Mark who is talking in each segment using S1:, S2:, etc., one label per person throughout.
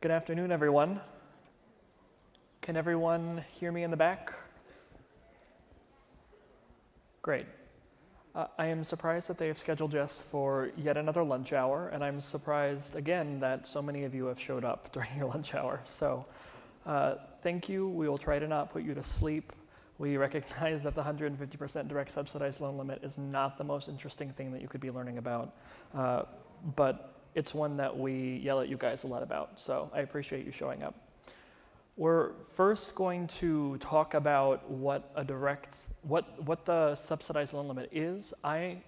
S1: Good afternoon, everyone. Can everyone hear me in the back? Great. I am surprised that they have scheduled us for yet another lunch hour, and I'm surprised again that so many of you have showed up during your lunch hour. So thank you. We will try to not put you to sleep. We recognize that the 150% direct subsidized loan limit is not the most interesting thing that you could be learning about, but it's one that we yell at you guys a lot about, so I appreciate you showing up. We're first going to talk about what the subsidized loan limit is. I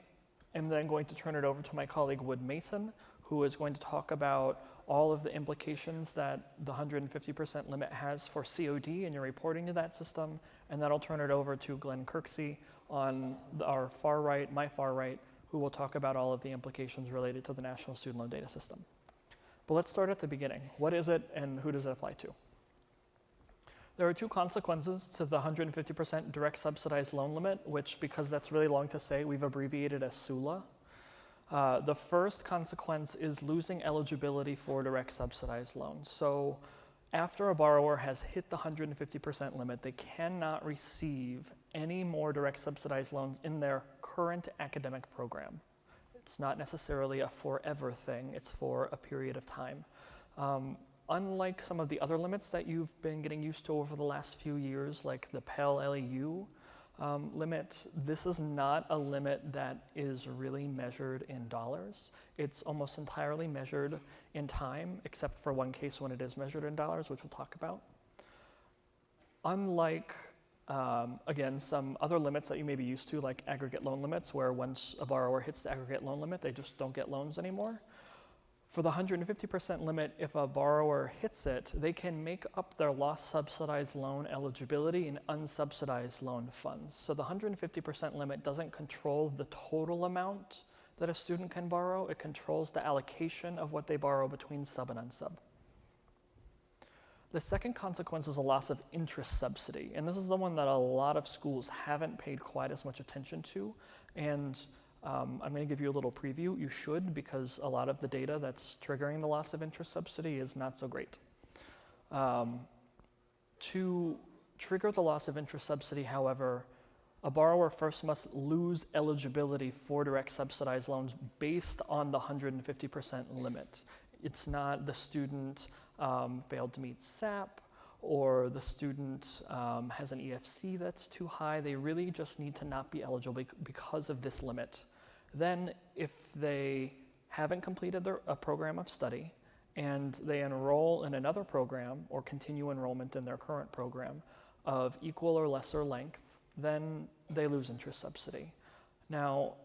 S1: am then going to turn it over to my colleague Wood Mason, who is going to talk about all of the implications that the 150% limit has for COD and your reporting to that system, and then I'll turn it over to Glenn Kirksey on our far right, my far right, who will talk about all of the implications related to the National Student Loan Data System. But let's start at the beginning. What is it and who does it apply to? There are two consequences to the 150% direct subsidized loan limit, which, because that's really long to say, we've abbreviated as SULA. The first consequence is losing eligibility for direct subsidized loans. So after a borrower has hit the 150% limit, they cannot receive any more direct subsidized loans in their current academic program. It's not necessarily a forever thing, it's for a period of time. Unlike some of the other limits that you've been getting used to over the last few years, like the Pell LEU limit, this is not a limit that is really measured in dollars. It's almost entirely measured in time, except for one case when it is measured in dollars, which we'll talk about. Unlike, again, some other limits that you may be used to, like aggregate loan limits, where once a borrower hits the aggregate loan limit, they just don't get loans anymore. For the 150% limit, if a borrower hits it, they can make up their lost subsidized loan eligibility in unsubsidized loan funds. So the 150% limit doesn't control the total amount that a student can borrow. It controls the allocation of what they borrow between sub and unsub. The second consequence is a loss of interest subsidy. And this is the one that a lot of schools haven't paid quite as much attention to. And I'm going to give you a little preview. You should, because a lot of the data that's triggering the loss of interest subsidy is not so great. To trigger the loss of interest subsidy, however, a borrower first must lose eligibility for direct subsidized loans based on the 150% limit. It's not the student failed to meet SAP, or the student has an EFC that's too high. They really just need to not be eligible because of this limit. Then if they haven't completed a program of study and they enroll in another program or continue enrollment in their current program of equal or lesser length, then they lose interest subsidy. Now,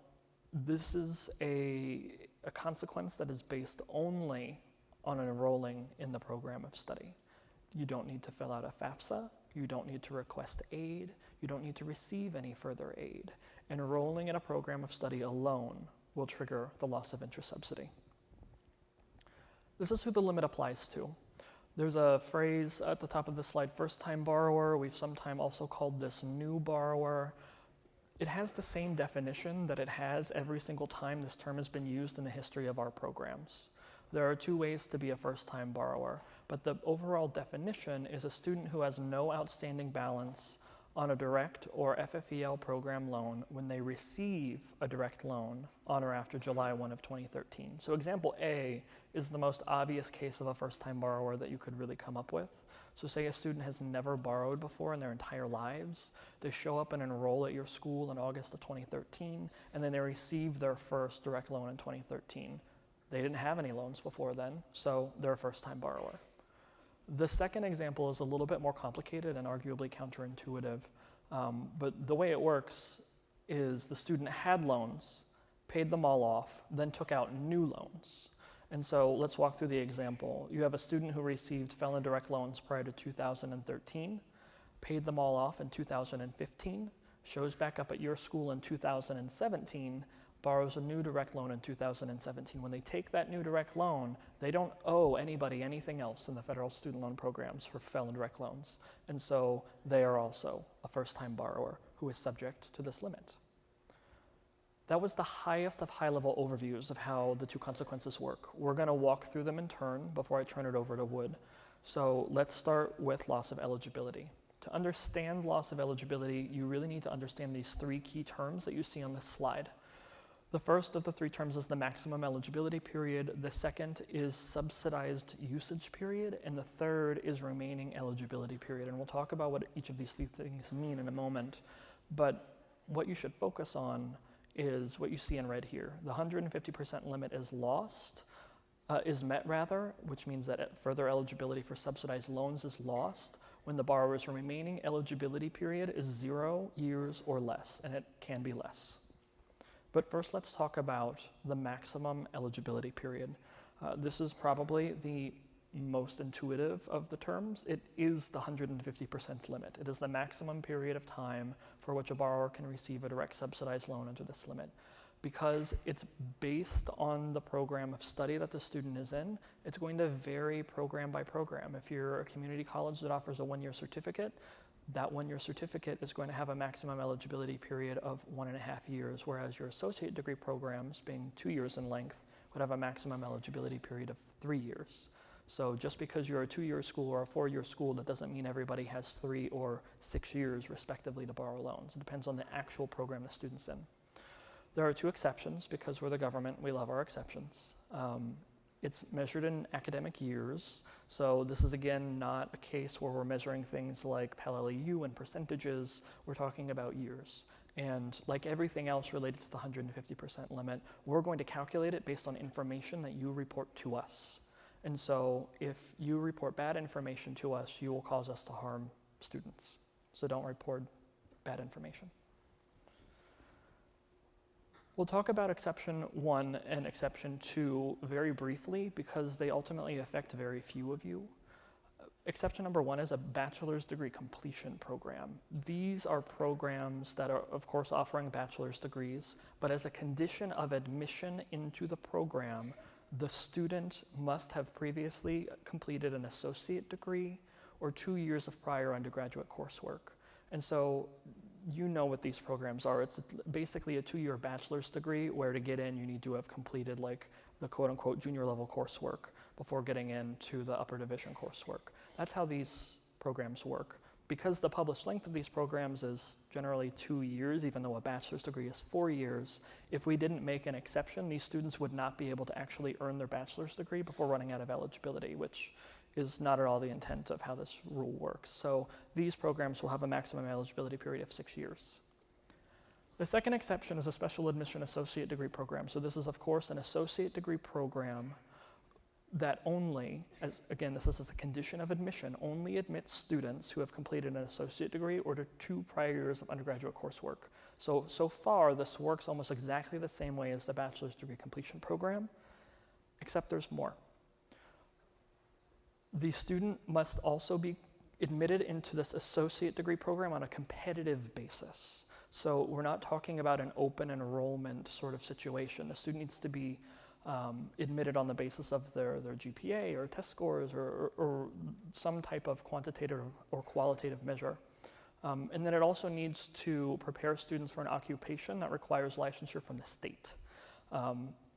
S1: this is a consequence that is based only on enrolling in the program of study. You don't need to fill out a FSA, you don't need to request aid, you don't need to receive any further aid. Enrolling in a program of study alone will trigger the loss of interest subsidy. This is who the limit applies to. There's a phrase at the top of the slide, first-time borrower. We've sometimes also called this new borrower. It has the same definition that it has every single time this term has been used in the history of our programs. There are two ways to be a first-time borrower, but the overall definition is a student who has no outstanding balance on a direct or FFEL program loan when they receive a direct loan on or after July 1 of 2013. So example A is the most obvious case of a first-time borrower that you could really come up with. So say a student has never borrowed before in their entire lives. They show up and enroll at your school in August of 2013, and then they receive their first direct loan in 2013. They didn't have any loans before then, so they're a first-time borrower. The second example is a little bit more complicated and arguably counterintuitive, but the way it works is the student had loans, paid them all off, then took out new loans. And so let's walk through the example. You have a student who received felon direct loans prior to 2013, paid them all off in 2015, shows back up at your school in 2017, borrows a new direct loan in 2017. When they take that new direct loan, they don't owe anybody anything else in the federal student loan programs for felon direct loans. And so they are also a first-time borrower who is subject to this limit. That was the highest of high-level overviews of how the two consequences work. We're going to walk through them in turn before I turn it over to Wood. So let's start with loss of eligibility. To understand loss of eligibility, you really need to understand these three key terms that you see on this slide. The first of the three terms is the maximum eligibility period. The second is subsidized usage period. And the third is remaining eligibility period. And we'll talk about what each of these three things mean in a moment. But what you should focus on is what you see in red here. The 150% limit is met rather, which means that further eligibility for subsidized loans is lost when the borrower's remaining eligibility period is 0 years or less, and it can be less. But first, let's talk about the maximum eligibility period. This is probably the most intuitive of the terms. It is the 150% limit. It is the maximum period of time for which a borrower can receive a direct subsidized loan under this limit. Because it's based on the program of study that the student is in, it's going to vary program by program. If you're a community college that offers a one-year certificate, that one-year certificate is going to have a maximum eligibility period of 1.5 years, whereas your associate degree programs, being 2 years in length, would have a maximum eligibility period of 3 years. So just because you're a 2-year school or a 4-year school, that doesn't mean everybody has 3 or 6 years respectively to borrow loans. It depends on the actual program the student's in. There are 2 exceptions because we're the government, we love our exceptions. It's measured in academic years. So this is again not a case where we're measuring things like Pell LEU and percentages, we're talking about years. And like everything else related to the 150% limit, we're going to calculate it based on information that you report to us. And so if you report bad information to us, you will cause us to harm students. So don't report bad information. We'll talk about exception 1 and exception 2 very briefly because they ultimately affect very few of you. Exception number 1 is a bachelor's degree completion program. These are programs that are, of course, offering bachelor's degrees, but as a condition of admission into the program, the student must have previously completed an associate degree or 2 years of prior undergraduate coursework. And so you know what these programs are. It's basically a 2-year bachelor's degree where to get in you need to have completed like the quote unquote junior level coursework before getting into the upper division coursework. That's how these programs work. Because the published length of these programs is generally 2 years, even though a bachelor's degree is 4 years, if we didn't make an exception, these students would not be able to actually earn their bachelor's degree before running out of eligibility, which is not at all the intent of how this rule works. So these programs will have a maximum eligibility period of 6 years. The second exception is a special admission associate degree program. So this is, of course, an associate degree program that only, as again, this is as a condition of admission, only admits students who have completed an associate degree or to 2 prior years of undergraduate coursework. So far, this works almost exactly the same way as the bachelor's degree completion program, except there's more. The student must also be admitted into this associate degree program on a competitive basis. So we're not talking about an open enrollment sort of situation. The student needs to be admitted on the basis of their GPA or test scores or some type of quantitative or qualitative measure. And then it also needs to prepare students for an occupation that requires licensure from the state.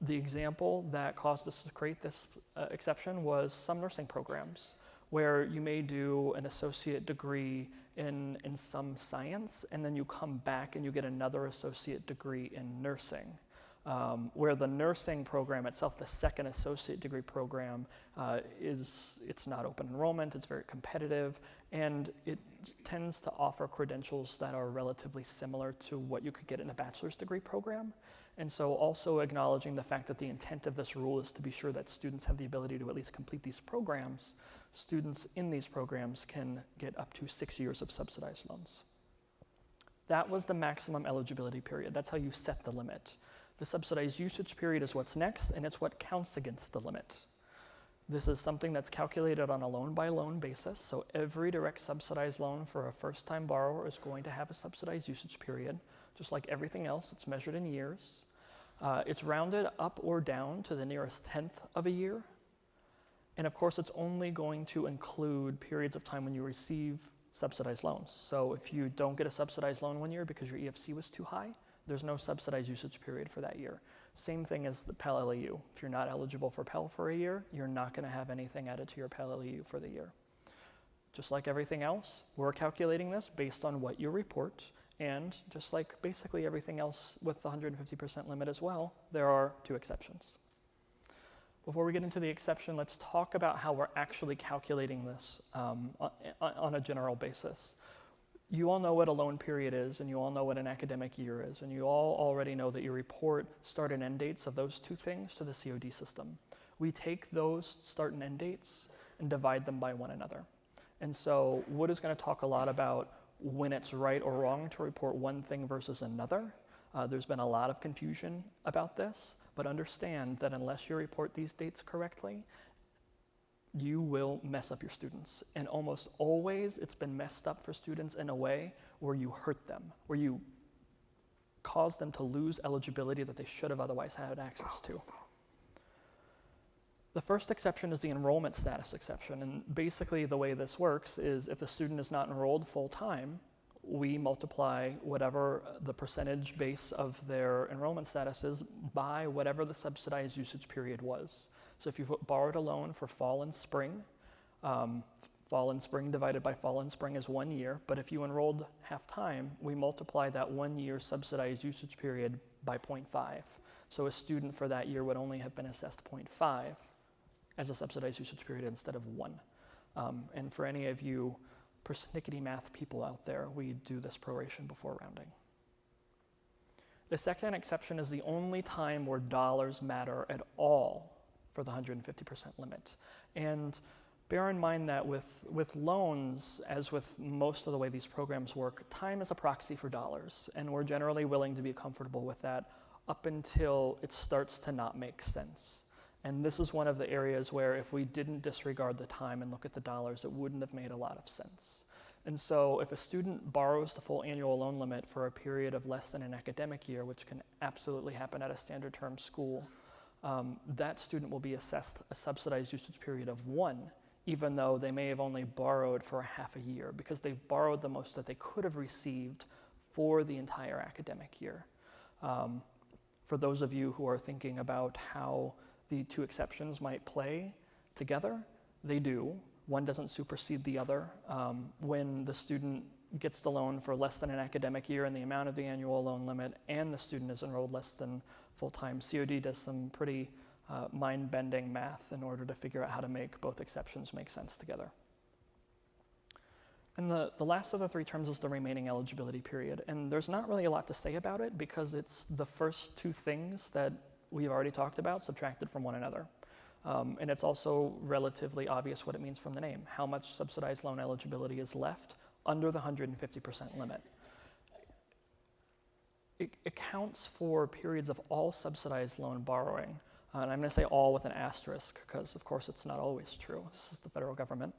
S1: The example that caused us to create this exception was some nursing programs where you may do an associate degree in some science and then you come back and you get another associate degree in nursing. Where the nursing program itself, the second associate degree program, it's not open enrollment, it's very competitive, and it tends to offer credentials that are relatively similar to what you could get in a bachelor's degree program. And so also acknowledging the fact that the intent of this rule is to be sure that students have the ability to at least complete these programs, students in these programs can get up to 6 years of subsidized loans. That was the maximum eligibility period. That's how you set the limit. The subsidized usage period is what's next, and it's what counts against the limit. This is something that's calculated on a loan-by-loan basis, so every direct subsidized loan for a first-time borrower is going to have a subsidized usage period. Just like everything else, it's measured in years. It's rounded up or down to the nearest 10th of a year. And of course, it's only going to include periods of time when you receive subsidized loans. So if you don't get a subsidized loan one year because your EFC was too high, There's no subsidized usage period for that year. Same thing as the Pell LEU. If you're not eligible for Pell for a year, you're not going to have anything added to your Pell LEU for the year. Just like everything else, we're calculating this based on what you report, and just like basically everything else with the 150% limit as well, there are 2 exceptions. Before we get into the exception, let's talk about how we're actually calculating this on a general basis. You all know what a loan period is, and you all know what an academic year is, and you all already know that you report start and end dates of those 2 things to the COD system. We take those start and end dates and divide them by one another. And so Wood is going to talk a lot about when it's right or wrong to report one thing versus another. There's been a lot of confusion about this, but understand that unless you report these dates correctly, you will mess up your students. And almost always it's been messed up for students in a way where you hurt them, where you cause them to lose eligibility that they should have otherwise had access to. The first exception is the enrollment status exception, and basically the way this works is if the student is not enrolled full-time, we multiply whatever the percentage base of their enrollment status is by whatever the subsidized usage period was. So if you've borrowed a loan for fall and spring divided by fall and spring is 1 year, but if you enrolled half-time, we multiply that 1 year subsidized usage period by 0.5. So a student for that year would only have been assessed 0.5 as a subsidized usage period instead of 1. And for any of you persnickety math people out there, we do this proration before rounding. The second exception is the only time where dollars matter at all for the 150% limit. And bear in mind that with loans, as with most of the way these programs work, time is a proxy for dollars, and we're generally willing to be comfortable with that up until it starts to not make sense. And this is one of the areas where if we didn't disregard the time and look at the dollars, it wouldn't have made a lot of sense. And so if a student borrows the full annual loan limit for a period of less than an academic year, which can absolutely happen at a standard term school, that student will be assessed a subsidized usage period of 1, even though they may have only borrowed for half a year, because they've borrowed the most that they could have received for the entire academic year. For those of you who are thinking about how the 2 exceptions might play together, they do. One doesn't supersede the other. When the student gets the loan for less than an academic year and the amount of the annual loan limit, and the student is enrolled less than full-time, COD does some pretty mind-bending math in order to figure out how to make both exceptions make sense together. And the last of the 3 terms is the remaining eligibility period. And there's not really a lot to say about it because it's the first 2 things that we've already talked about subtracted from one another. And it's also relatively obvious what it means from the name, how much subsidized loan eligibility is left under the 150% limit. It accounts for periods of all subsidized loan borrowing. And I'm going to say all with an asterisk because, of course, it's not always true. This is the federal government.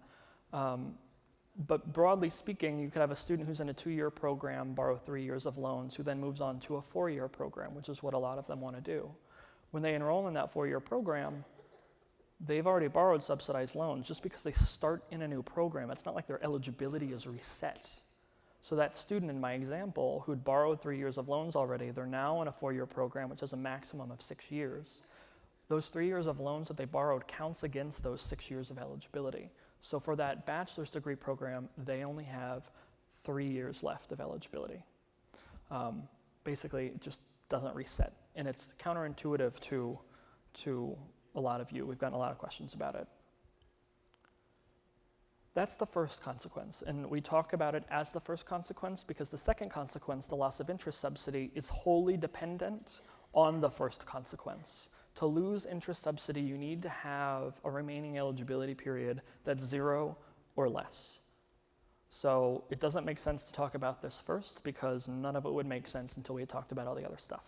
S1: But broadly speaking, you could have a student who's in a 2-year program borrow 3 years of loans who then moves on to a 4-year program, which is what a lot of them want to do. When they enroll in that 4-year program, they've already borrowed subsidized loans. Just because they start in a new program, it's not like their eligibility is reset. So that student in my example who'd borrowed 3 years of loans already, they're now in a 4-year program, which has a maximum of 6 years. Those 3 years of loans that they borrowed counts against those 6 years of eligibility. So for that bachelor's degree program, they only have 3 years left of eligibility. Basically, it just doesn't reset. And it's counterintuitive to a lot of you. We've gotten a lot of questions about it. That's the first consequence, and we talk about it as the first consequence because the second consequence, the loss of interest subsidy, is wholly dependent on the first consequence. To lose interest subsidy, you need to have a remaining eligibility period that's 0 or less. So it doesn't make sense to talk about this first because none of it would make sense until we had talked about all the other stuff.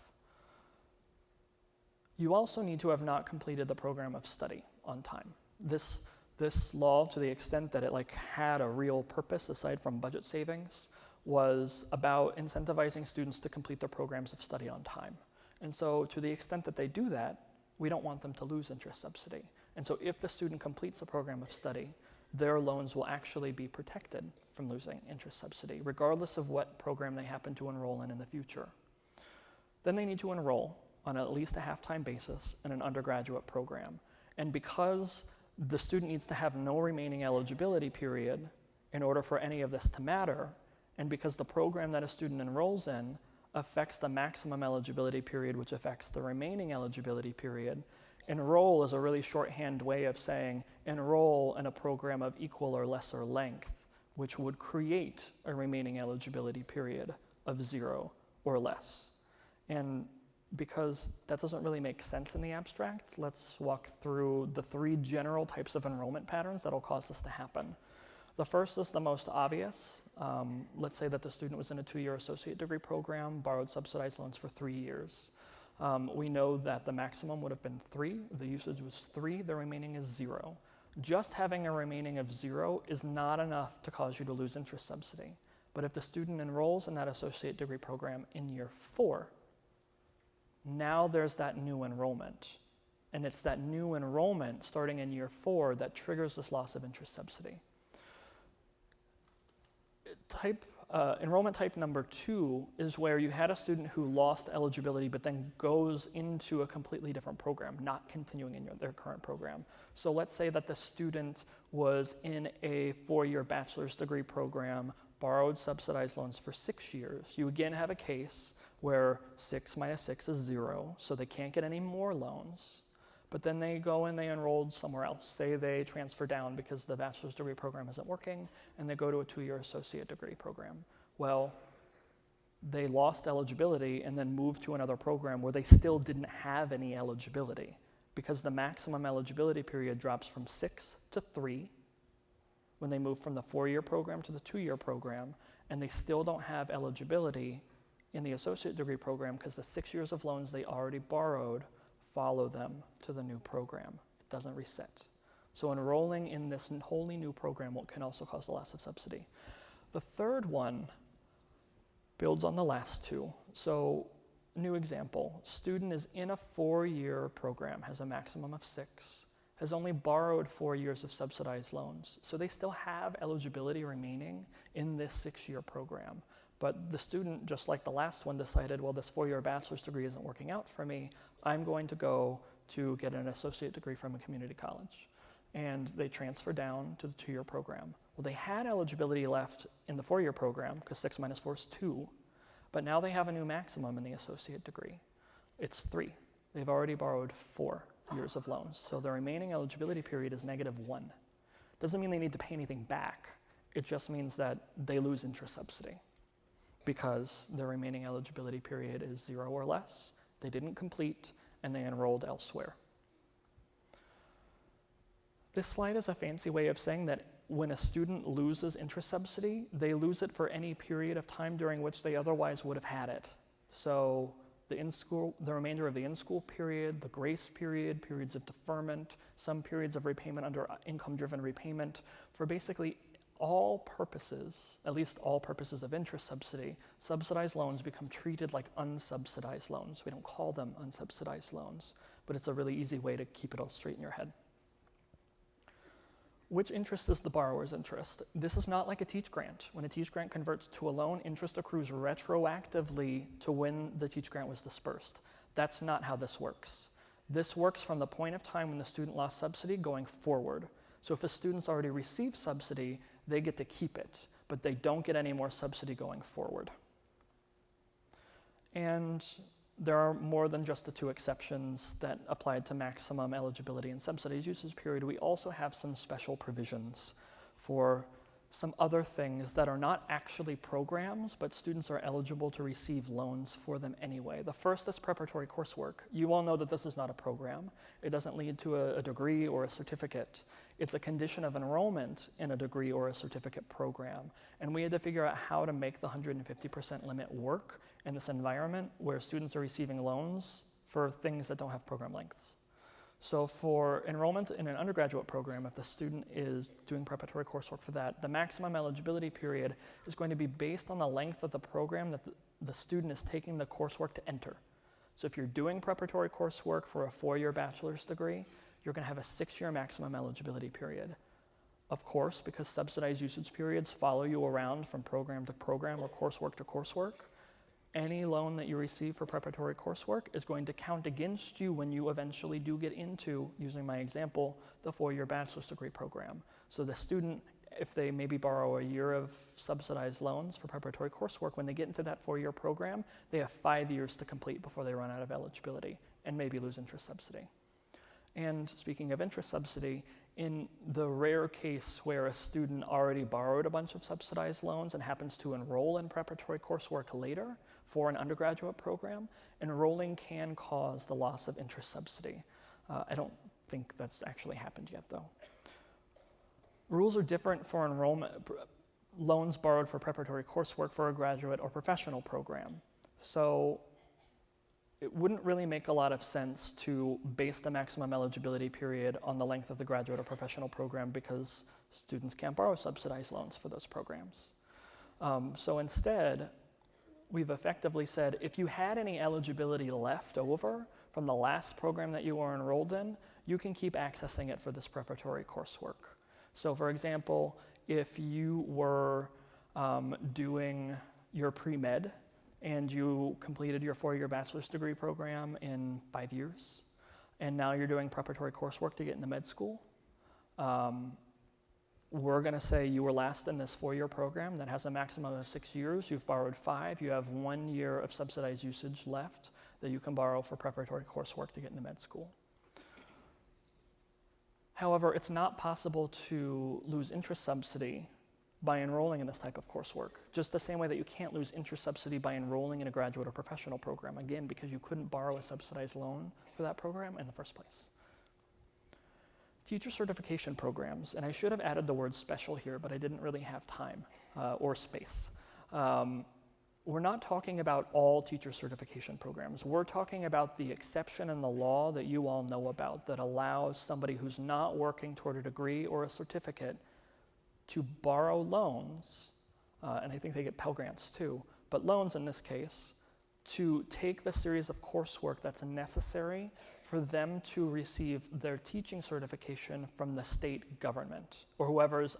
S1: You also need to have not completed the program of study on time. This law, to the extent that it had a real purpose aside from budget savings, was about incentivizing students to complete their programs of study on time. And so to the extent that they do that, we don't want them to lose interest subsidy. And so if the student completes a program of study, their loans will actually be protected from losing interest subsidy, regardless of what program they happen to enroll in the future. Then they need to enroll on at least a half-time basis in an undergraduate program. And because the student needs to have no remaining eligibility period in order for any of this to matter, and because the program that a student enrolls in affects the maximum eligibility period, which affects the remaining eligibility period, enroll is a really shorthand way of saying enroll in a program of equal or lesser length, which would create a remaining eligibility period of 0 or less. And because that doesn't really make sense in the abstract, let's walk through the 3 general types of enrollment patterns that'll cause this to happen. The first is the most obvious. Let's say that the student was in a 2-year associate degree program, borrowed subsidized loans for 3 years. We know that the maximum would have been 3, the usage was 3, the remaining is 0. Just having a remaining of 0 is not enough to cause you to lose interest subsidy. But if the student enrolls in that associate degree program in year 4, now there's that new enrollment. And it's that new enrollment starting in year 4 that triggers this loss of interest subsidy. Enrollment type number 2 is where you had a student who lost eligibility but then goes into a completely different program, not continuing in their current program. So let's say that the student was in a 4-year bachelor's degree program, borrowed subsidized loans for 6 years. You again have a case where 6 minus 6 is 0, so they can't get any more loans. But then they go and they enrolled somewhere else. Say they transfer down because the bachelor's degree program isn't working, and they go to a 2-year associate degree program. Well, they lost eligibility and then moved to another program where they still didn't have any eligibility because the maximum eligibility period drops from 6 to 3 when they move from the 4-year program to the 2-year program, and they still don't have eligibility in the associate degree program because the 6 years of loans they already borrowed follow them to the new program. It doesn't reset. So enrolling in this wholly new program can also cause a loss of subsidy. The third one builds on the last 2. So, new example, student is in a 4-year program, has a maximum of 6, has only borrowed 4 years of subsidized loans. So they still have eligibility remaining in this 6-year program. But the student, just like the last one, decided, well, this 4-year bachelor's degree isn't working out for me. I'm going to go to get an associate degree from a community college. And they transfer down to the 2-year program. Well, they had eligibility left in the 4-year program because 6 minus 4 is 2, but now they have a new maximum in the associate degree. It's 3. They've already borrowed 4 years of loans, so the remaining eligibility period is -1. Doesn't mean they need to pay anything back. It just means that they lose interest subsidy because the remaining eligibility period is 0 or less, they didn't complete, and they enrolled elsewhere. This slide is a fancy way of saying that when a student loses interest subsidy, they lose it for any period of time during which they otherwise would have had it. So the remainder of the in-school period, the grace period, periods of deferment, some periods of repayment under income-driven repayment, for basically all purposes, at least all purposes of interest subsidy, subsidized loans become treated like unsubsidized loans. We don't call them unsubsidized loans, but it's a really easy way to keep it all straight in your head. Which interest is the borrower's interest? This is not like a teach grant. When a teach grant converts to a loan, interest accrues retroactively to when the teach grant was dispersed. That's not how this works. This works from the point of time when the student lost subsidy going forward. So if a student's already received subsidy, they get to keep it, but they don't get any more subsidy going forward. And there are more than just the 2 exceptions that applied to maximum eligibility and subsidized usage period. We also have some special provisions for some other things that are not actually programs, but students are eligible to receive loans for them anyway. The first is preparatory coursework. You all know that this is not a program. It doesn't lead to a degree or a certificate. It's a condition of enrollment in a degree or a certificate program. And we had to figure out how to make the 150% limit work in this environment where students are receiving loans for things that don't have program lengths. So for enrollment in an undergraduate program, if the student is doing preparatory coursework for that, the maximum eligibility period is going to be based on the length of the program that the student is taking the coursework to enter. So if you're doing preparatory coursework for a 4-year bachelor's degree, you're going to have a 6-year maximum eligibility period. Of course, because subsidized usage periods follow you around from program to program or coursework to coursework, any loan that you receive for preparatory coursework is going to count against you when you eventually do get into, using my example, the 4-year bachelor's degree program. So the student, if they maybe borrow a year of subsidized loans for preparatory coursework, when they get into that 4-year program, they have 5 years to complete before they run out of eligibility and maybe lose interest subsidy. And speaking of interest subsidy, in the rare case where a student already borrowed a bunch of subsidized loans and happens to enroll in preparatory coursework later for an undergraduate program, enrolling can cause the loss of interest subsidy. I don't think that's actually happened yet, though. Rules are different for enrollment loans borrowed for preparatory coursework for a graduate or professional program. So it wouldn't really make a lot of sense to base the maximum eligibility period on the length of the graduate or professional program because students can't borrow subsidized loans for those programs. So instead, we've effectively said if you had any eligibility left over from the last program that you were enrolled in, you can keep accessing it for this preparatory coursework. So for example, if you were doing your pre-med and you completed your 4-year bachelor's degree program in 5 years, and now you're doing preparatory coursework to get into med school, we're gonna say you were last in this 4-year program that has a maximum of 6 years, you've borrowed 5, you have 1 year of subsidized usage left that you can borrow for preparatory coursework to get into med school. However, it's not possible to lose interest subsidy by enrolling in this type of coursework, just the same way that you can't lose interest subsidy by enrolling in a graduate or professional program, again, because you couldn't borrow a subsidized loan for that program in the first place. Teacher certification programs, and I should have added the word special here, but I didn't really have time or space. We're not talking about all teacher certification programs. We're talking about the exception in the law that you all know about that allows somebody who's not working toward a degree or a certificate to borrow loans, and I think they get Pell Grants too, but loans in this case, to take the series of coursework that's necessary for them to receive their teaching certification from the state government or whoever's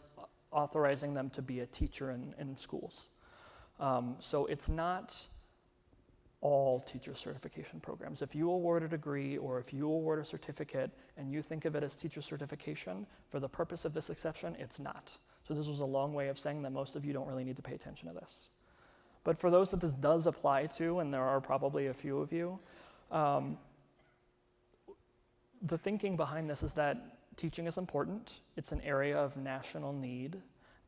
S1: authorizing them to be a teacher in schools. So it's not all teacher certification programs. If you award a degree or if you award a certificate and you think of it as teacher certification, for the purpose of this exception, it's not. So this was a long way of saying that most of you don't really need to pay attention to this. But for those that this does apply to, and there are probably a few of you, the thinking behind this is that teaching is important. It's an area of national need,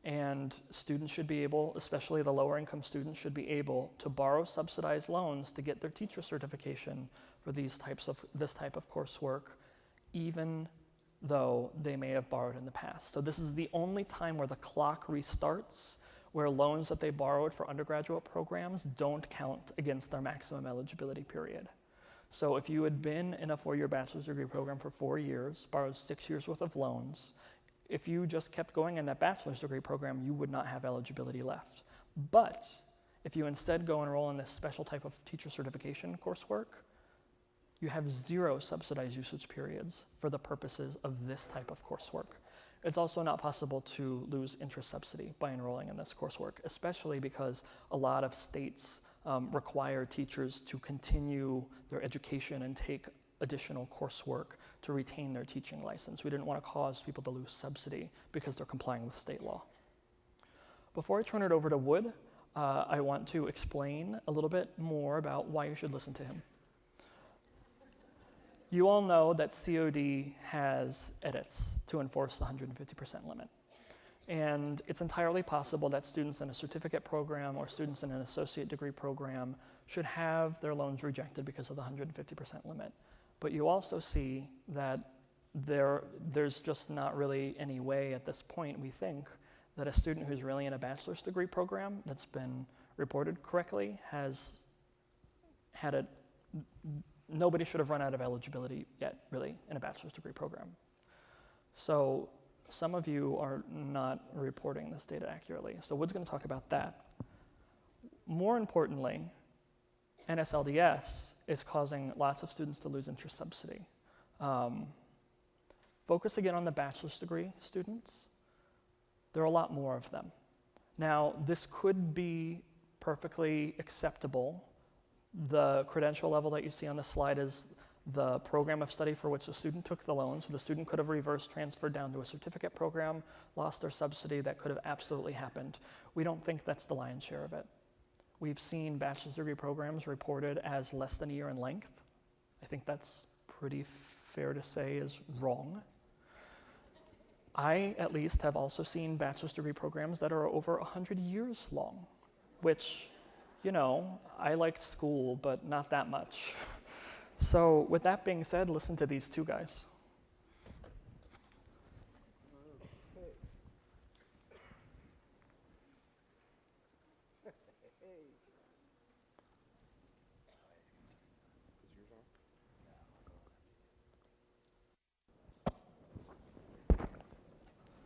S1: and students should be able, especially the lower income students, should be able to borrow subsidized loans to get their teacher certification for this type of coursework, even though they may have borrowed in the past. So this is the only time where the clock restarts, where loans that they borrowed for undergraduate programs don't count against their maximum eligibility period. So if you had been in a 4-year bachelor's degree program for 4 years, borrowed 6 years worth of loans, if you just kept going in that bachelor's degree program, you would not have eligibility left. But if you instead go enroll in this special type of teacher certification coursework, you have 0 subsidized usage periods for the purposes of this type of coursework. It's also not possible to lose interest subsidy by enrolling in this coursework, especially because a lot of states require teachers to continue their education and take additional coursework to retain their teaching license. We didn't want to cause people to lose subsidy because they're complying with state law. Before I turn it over to Wood, I want to explain a little bit more about why you should listen to him. You all know that COD has edits to enforce the 150% limit. And it's entirely possible that students in a certificate program or students in an associate degree program should have their loans rejected because of the 150% limit. But you also see that there's just not really any way at this point, we think, that a student who's really in a bachelor's degree program that's been reported correctly has had a nobody should have run out of eligibility yet, really, in a bachelor's degree program. So some of you are not reporting this data accurately. So Wood's going to talk about that. More importantly, NSLDS is causing lots of students to lose interest subsidy. Focus again on the bachelor's degree students. There are a lot more of them. Now, this could be perfectly acceptable The credential level that you see on the slide is the program of study for which the student took the loan. So the student could have reverse transferred down to a certificate program, lost their subsidy. That could have absolutely happened. We don't think that's the lion's share of it. We've seen bachelor's degree programs reported as less than a year in length. I think that's pretty fair to say is wrong. I, at least, have also seen bachelor's degree programs that are over 100 years long, which, you know, I liked school, but not that much. So with that being said, listen to these two guys.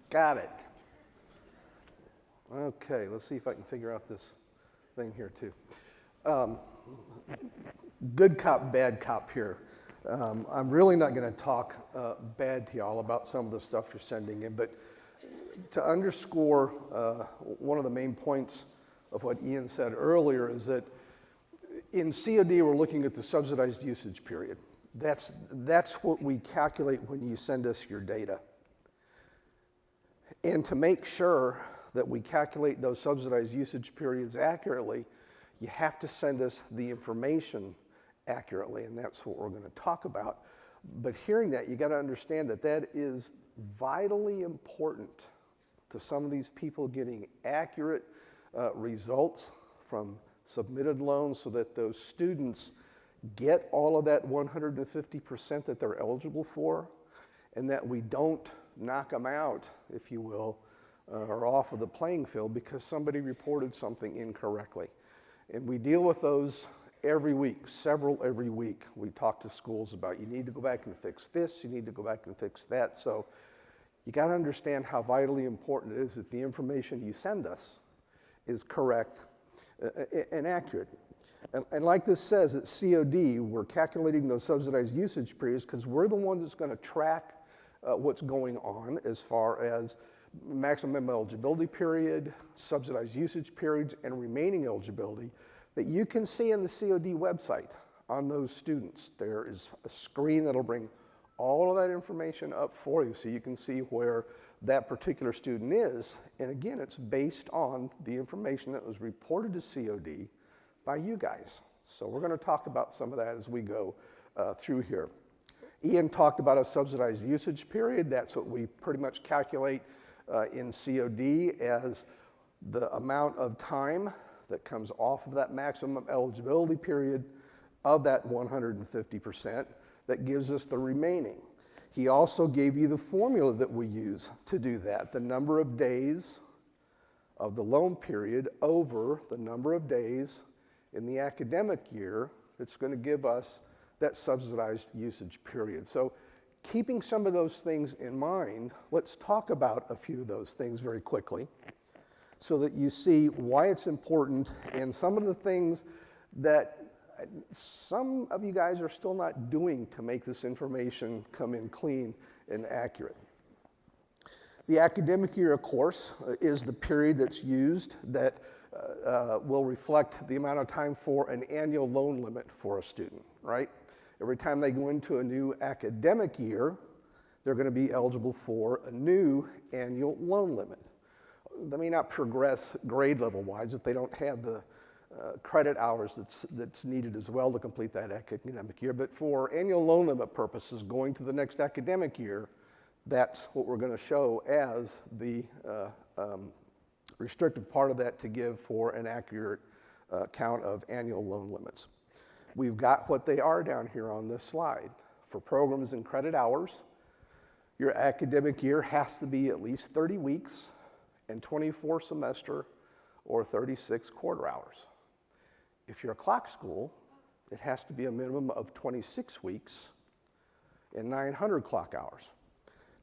S2: Got it. Okay, let's see if I can figure out this thing here too. Good cop, bad cop here. I'm really not going to talk bad to y'all about some of the stuff you're sending in, but to underscore one of the main points of what Ian said earlier is that in COD we're looking at the subsidized usage period. That's what we calculate when you send us your data. And to make sure that we calculate those subsidized usage periods accurately, you have to send us the information accurately, and that's what we're going to talk about. But hearing that, you got to understand that that is vitally important to some of these people getting accurate results from submitted loans so that those students get all of that 150% that they're eligible for, and that we don't knock them out, if you will, or off of the playing field because somebody reported something incorrectly. And we deal with those every week, several every week. We talk to schools about, you need to go back and fix this, you need to go back and fix that. So you got to understand how vitally important it is that the information you send us is correct and accurate. And like this says, at COD, we're calculating those subsidized usage periods because we're the one that's going to track what's going on as far as maximum eligibility period, subsidized usage periods, and remaining eligibility that you can see in the COD website on those students. There is a screen that'll bring all of that information up for you so you can see where that particular student is. And again, it's based on the information that was reported to COD by you guys. So we're going to talk about some of that as we go through here. Ian talked about a subsidized usage period. That's what we pretty much calculate in COD as the amount of time that comes off of that maximum eligibility period of that 150% that gives us the remaining. He also gave you the formula that we use to do that, the number of days of the loan period over the number of days in the academic year that's going to give us that subsidized usage period. So keeping some of those things in mind, let's talk about a few of those things very quickly so that you see why it's important and some of the things that some of you guys are still not doing to make this information come in clean and accurate. The academic year, of course, is the period that's used that will reflect the amount of time for an annual loan limit for a student, right? Every time they go into a new academic year, they're going to be eligible for a new annual loan limit. They may not progress grade level wise if they don't have the credit hours that's needed as well to complete that academic year, but for annual loan limit purposes going to the next academic year, that's what we're going to show as the restrictive part of that to give for an accurate count of annual loan limits. We've got what they are down here on this slide. For programs and credit hours, your academic year has to be at least 30 weeks and 24 semester or 36 quarter hours. If you're a clock school, it has to be a minimum of 26 weeks and 900 clock hours.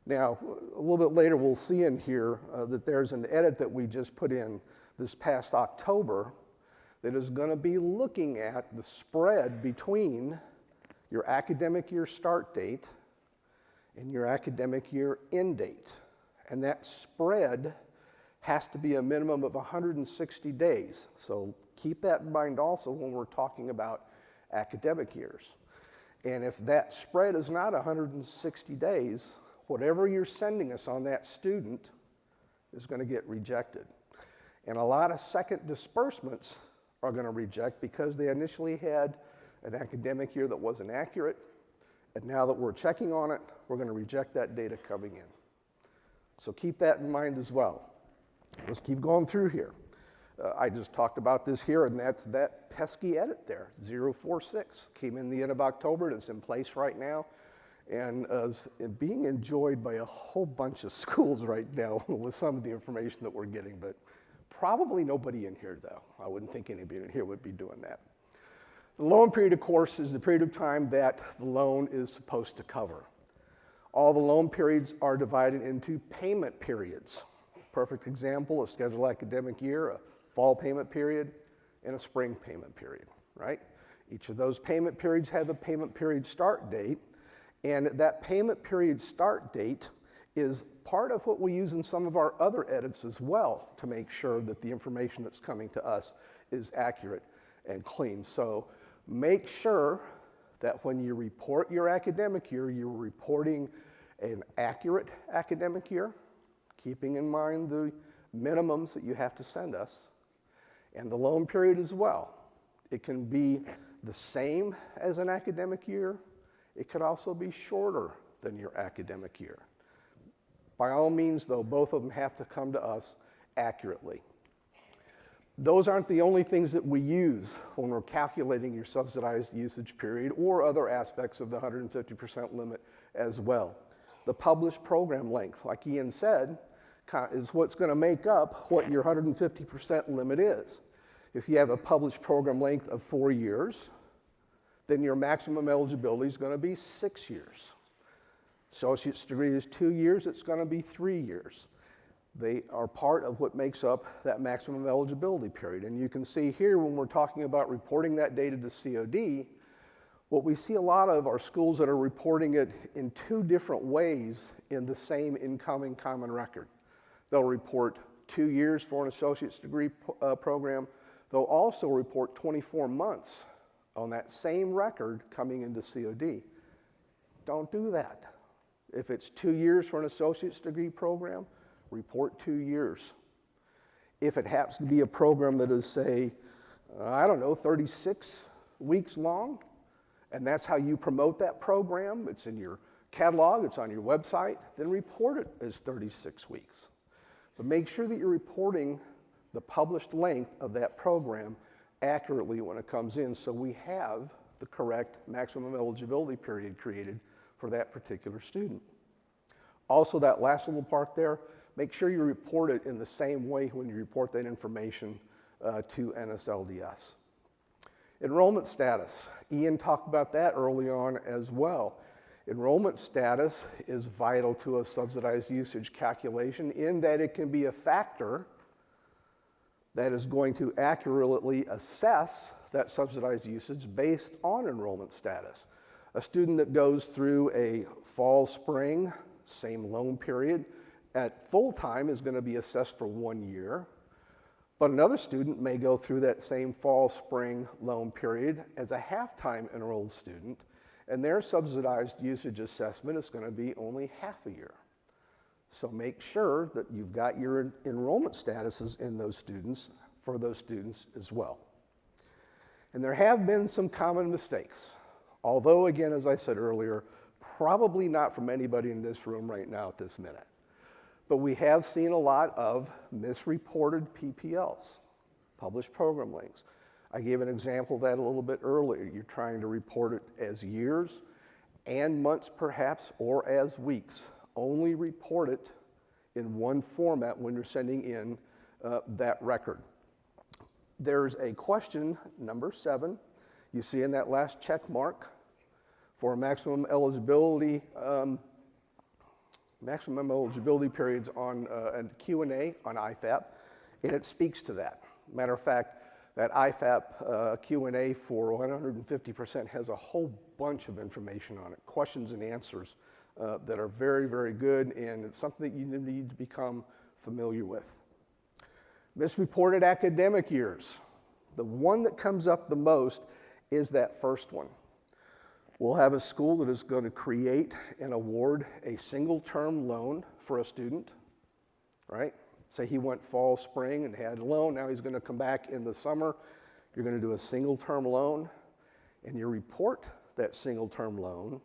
S2: Now, a little bit later, we'll see in here that there's an edit that we just put in this past October that is going to be looking at the spread between your academic year start date and your academic year end date. And that spread has to be a minimum of 160 days. So keep that in mind also when we're talking about academic years. And if that spread is not 160 days, whatever you're sending us on that student is going to get rejected. And a lot of second disbursements are going to reject because they initially had an academic year that wasn't accurate, and now that we're checking on it, we're going to reject that data coming in. So keep that in mind as well. Let's keep going through here. I just talked about this here, and that's that pesky edit there, 046. Came in the end of October, and it's in place right now, and is being enjoyed by a whole bunch of schools right now with some of the information that we're getting, but probably nobody in here, though. I wouldn't think anybody in here would be doing that. The loan period, of course, is the period of time that the loan is supposed to cover. All the loan periods are divided into payment periods. Perfect example, a scheduled academic year, a fall payment period, and a spring payment period, right? Each of those payment periods have a payment period start date, and that payment period start date is part of what we use in some of our other edits as well to make sure that the information that's coming to us is accurate and clean. So make sure that when you report your academic year, you're reporting an accurate academic year, keeping in mind the minimums that you have to send us, and the loan period as well. It can be the same as an academic year. It could also be shorter than your academic year. By all means, though, both of them have to come to us accurately. Those aren't the only things that we use when we're calculating your subsidized usage period or other aspects of the 150% limit as well. The published program length, like Ian said, is what's going to make up what your 150% limit is. If you have a published program length of 4 years, then your maximum eligibility is going to be 6 years. Associate's degree is 2 years, it's going to be 3 years. They are part of what makes up that maximum eligibility period. And you can see here when we're talking about reporting that data to COD, what we see a lot of are schools that are reporting it in 2 different ways in the same incoming common record. They'll report 2 years for an associate's degree program. They'll also report 24 months on that same record coming into COD. Don't do that. If it's 2 years for an associate's degree program, report 2 years. If it happens to be a program that is, say, 36 weeks long, and that's how you promote that program, it's in your catalog, it's on your website, then report it as 36 weeks. But make sure that you're reporting the published length of that program accurately when it comes in so we have the correct maximum eligibility period created for that particular student. Also, that last little part there, make sure you report it in the same way when you report that information to NSLDS. Enrollment status. Ian talked about that early on as well. Enrollment status is vital to a subsidized usage calculation in that it can be a factor that is going to accurately assess that subsidized usage based on enrollment status. A student that goes through a fall, spring, same loan period, at full time is going to be assessed for 1 year, but another student may go through that same fall, spring loan period as a half-time enrolled student, and their subsidized usage assessment is going to be only half a year. So make sure that you've got your enrollment statuses in those students for those students as well. And there have been some common mistakes, although again, as I said earlier, probably not from anybody in this room right now at this minute. But we have seen a lot of misreported PPLs, published program links. I gave an example of that a little bit earlier. You're trying to report it as years and months perhaps, or as weeks. Only report it in one format when you're sending in that record. There's a question, number 7, you see in that last check mark for maximum eligibility periods on and Q&A on IFAP, and it speaks to that. Matter of fact, that IFAP Q&A for 150% has a whole bunch of information on it, questions and answers that are very, very good, and it's something that you need to become familiar with. Misreported academic years. The one that comes up the most is that first one. We'll have a school that is going to create and award a single-term loan for a student, right? Say he went fall, spring, and had a loan. Now he's going to come back in the summer. You're going to do a single-term loan, and you report that single-term loan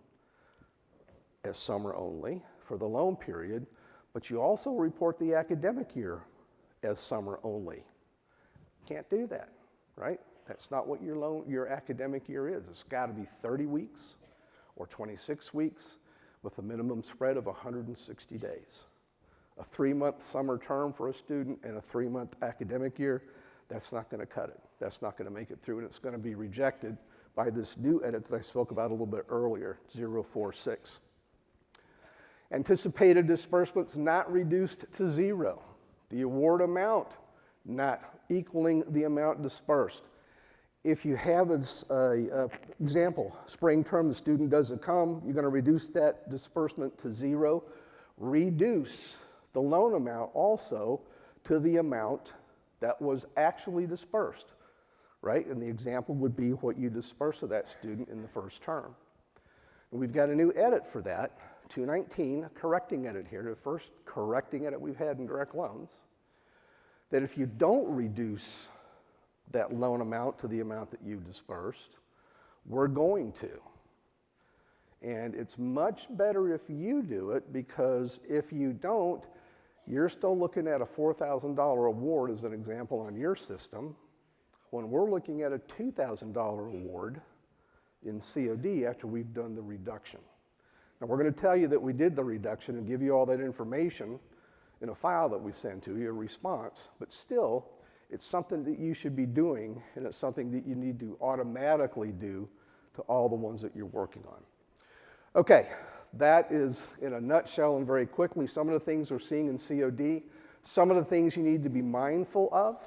S2: as summer only for the loan period, but you also report the academic year as summer only. Can't do that, right? That's not what your academic year is. It's got to be 30 weeks or 26 weeks with a minimum spread of 160 days. A 3-month summer term for a student and a 3-month academic year, that's not going to cut it. That's not going to make it through, and it's going to be rejected by this new edit that I spoke about a little bit earlier, 046. Anticipated disbursements not reduced to zero. The award amount not equaling the amount dispersed. If you have an example, spring term, the student doesn't come, you're going to reduce that disbursement to zero. Reduce the loan amount also to the amount that was actually dispersed, right? And the example would be what you disperse of that student in the first term. And we've got a new edit for that, 219, a correcting edit here, the first correcting edit we've had in direct loans, that if you don't reduce that loan amount to the amount that you dispersed, we're going to. And it's much better if you do it, because if you don't, you're still looking at a $4,000 award as an example on your system, when we're looking at a $2,000 award in COD after we've done the reduction. Now we're going to tell you that we did the reduction and give you all that information in a file that we send to you, a response, but still, it's something that you should be doing, and it's something that you need to automatically do to all the ones that you're working on. Okay, that is in a nutshell and very quickly some of the things we're seeing in COD, some of the things you need to be mindful of.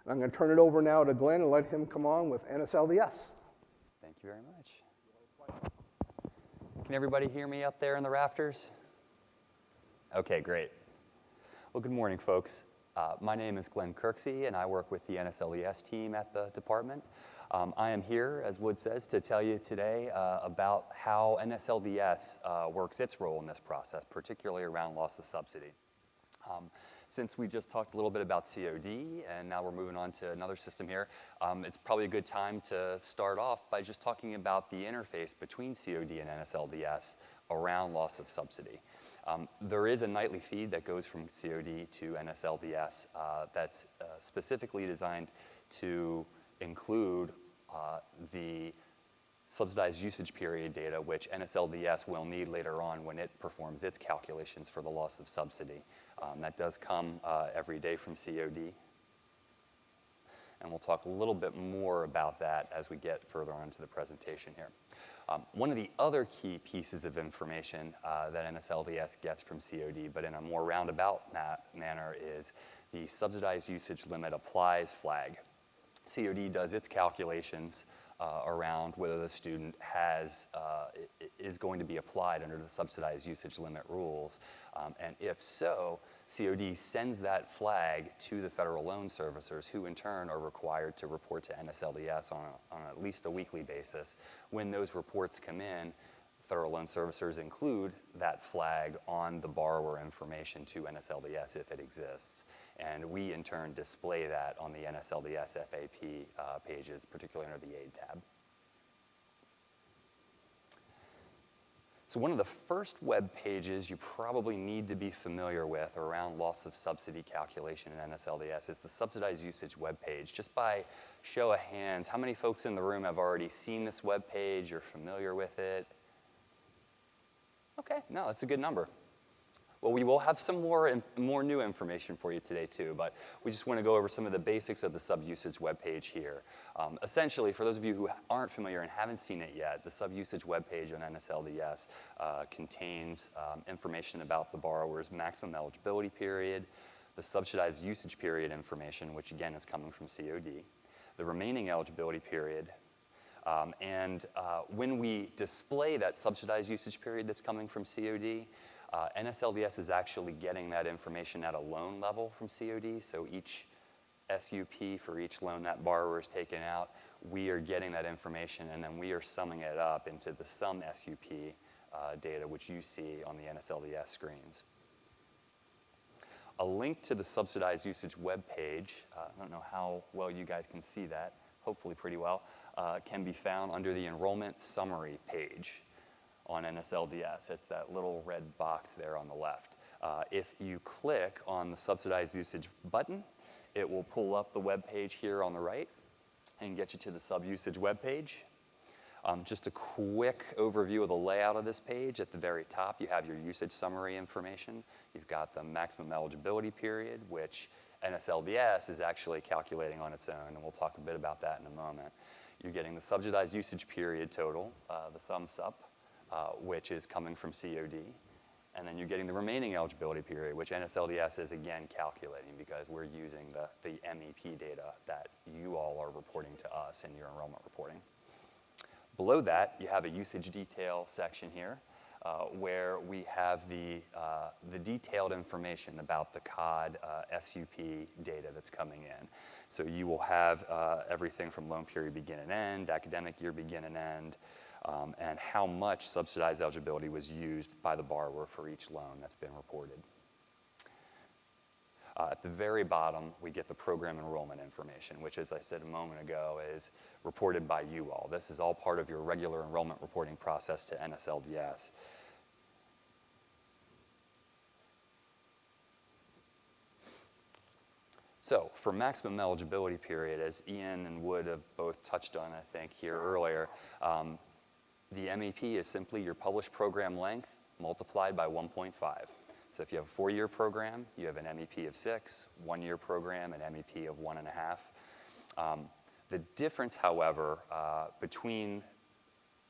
S2: I'm going to turn it over now to Glenn and let him come on with NSLDS.
S3: Thank you very much. Can everybody hear me up there in the rafters? Okay, great. Well, good morning, folks. My name is Glenn Kirksey, and I work with the NSLDS team at the department. I am here, as Wood says, to tell you today about how NSLDS works its role in this process, particularly around loss of subsidy. Since we just talked a little bit about COD, and now we're moving on to another system here, it's probably a good time to start off by just talking about the interface between COD and NSLDS around loss of subsidy. There is a nightly feed that goes from COD to NSLDS that's specifically designed to include the subsidized usage period data, which NSLDS will need later on when it performs its calculations for the loss of subsidy. That does come every day from COD. And we'll talk a little bit more about that as we get further on into the presentation here. One of the other key pieces of information that NSLDS gets from COD, but in a more roundabout manner, is the subsidized usage limit applies flag. COD does its calculations around whether the student is going to be applied under the subsidized usage limit rules. And if so, COD sends that flag to the federal loan servicers, who in turn are required to report to NSLDS on at least a weekly basis. When those reports come in, federal loan servicers include that flag on the borrower information to NSLDS if it exists. And we in turn display that on the NSLDS FAP pages, particularly under the aid tab. So one of the first web pages you probably need to be familiar with around loss of subsidy calculation in NSLDS is the subsidized usage web page. Just by show of hands, how many folks in the room have already seen this web page or familiar with it? Okay, no, that's a good number. Well, we will have some more new information for you today too, but we just want to go over some of the basics of the sub-usage webpage here. Essentially, for those of you who aren't familiar and haven't seen it yet, the sub-usage webpage on NSLDS contains information about the borrower's maximum eligibility period, the subsidized usage period information, which again is coming from COD, the remaining eligibility period, and when we display that subsidized usage period that's coming from COD, NSLDS is actually getting that information at a loan level from COD, so each SUP for each loan that borrower is taking out we are getting that information, and then we are summing it up into the sum SUP data, which you see on the NSLDS screens. A link to the subsidized usage webpage, I don't know how well you guys can see that, hopefully pretty well, can be found under the enrollment summary page on NSLDS. It's that little red box there on the left. If you click on the subsidized usage button, it will pull up the web page here on the right and get you to the sub-usage web page. Just a quick overview of the layout of this page. At the very top, you have your usage summary information. You've got the maximum eligibility period, which NSLDS is actually calculating on its own, and we'll talk a bit about that in a moment. You're getting the subsidized usage period total, the sum sup, which is coming from COD. And then you're getting the remaining eligibility period, which NSLDS is again calculating because we're using the MEP data that you all are reporting to us in your enrollment reporting. Below that, you have a usage detail section here where we have the detailed information about the COD SUP data that's coming in. So you will have everything from loan period begin and end, academic year begin and end, and how much subsidized eligibility was used by the borrower for each loan that's been reported. At the very bottom, we get the program enrollment information, which, as I said a moment ago, is reported by you all. This is all part of your regular enrollment reporting process to NSLDS. So for maximum eligibility period, as Ian and Wood have both touched on, I think, here earlier, the MEP is simply your published program length multiplied by 1.5. So if you have a 4-year program, you have an MEP of 6, 1-year program, an MEP of 1.5. The difference, however, between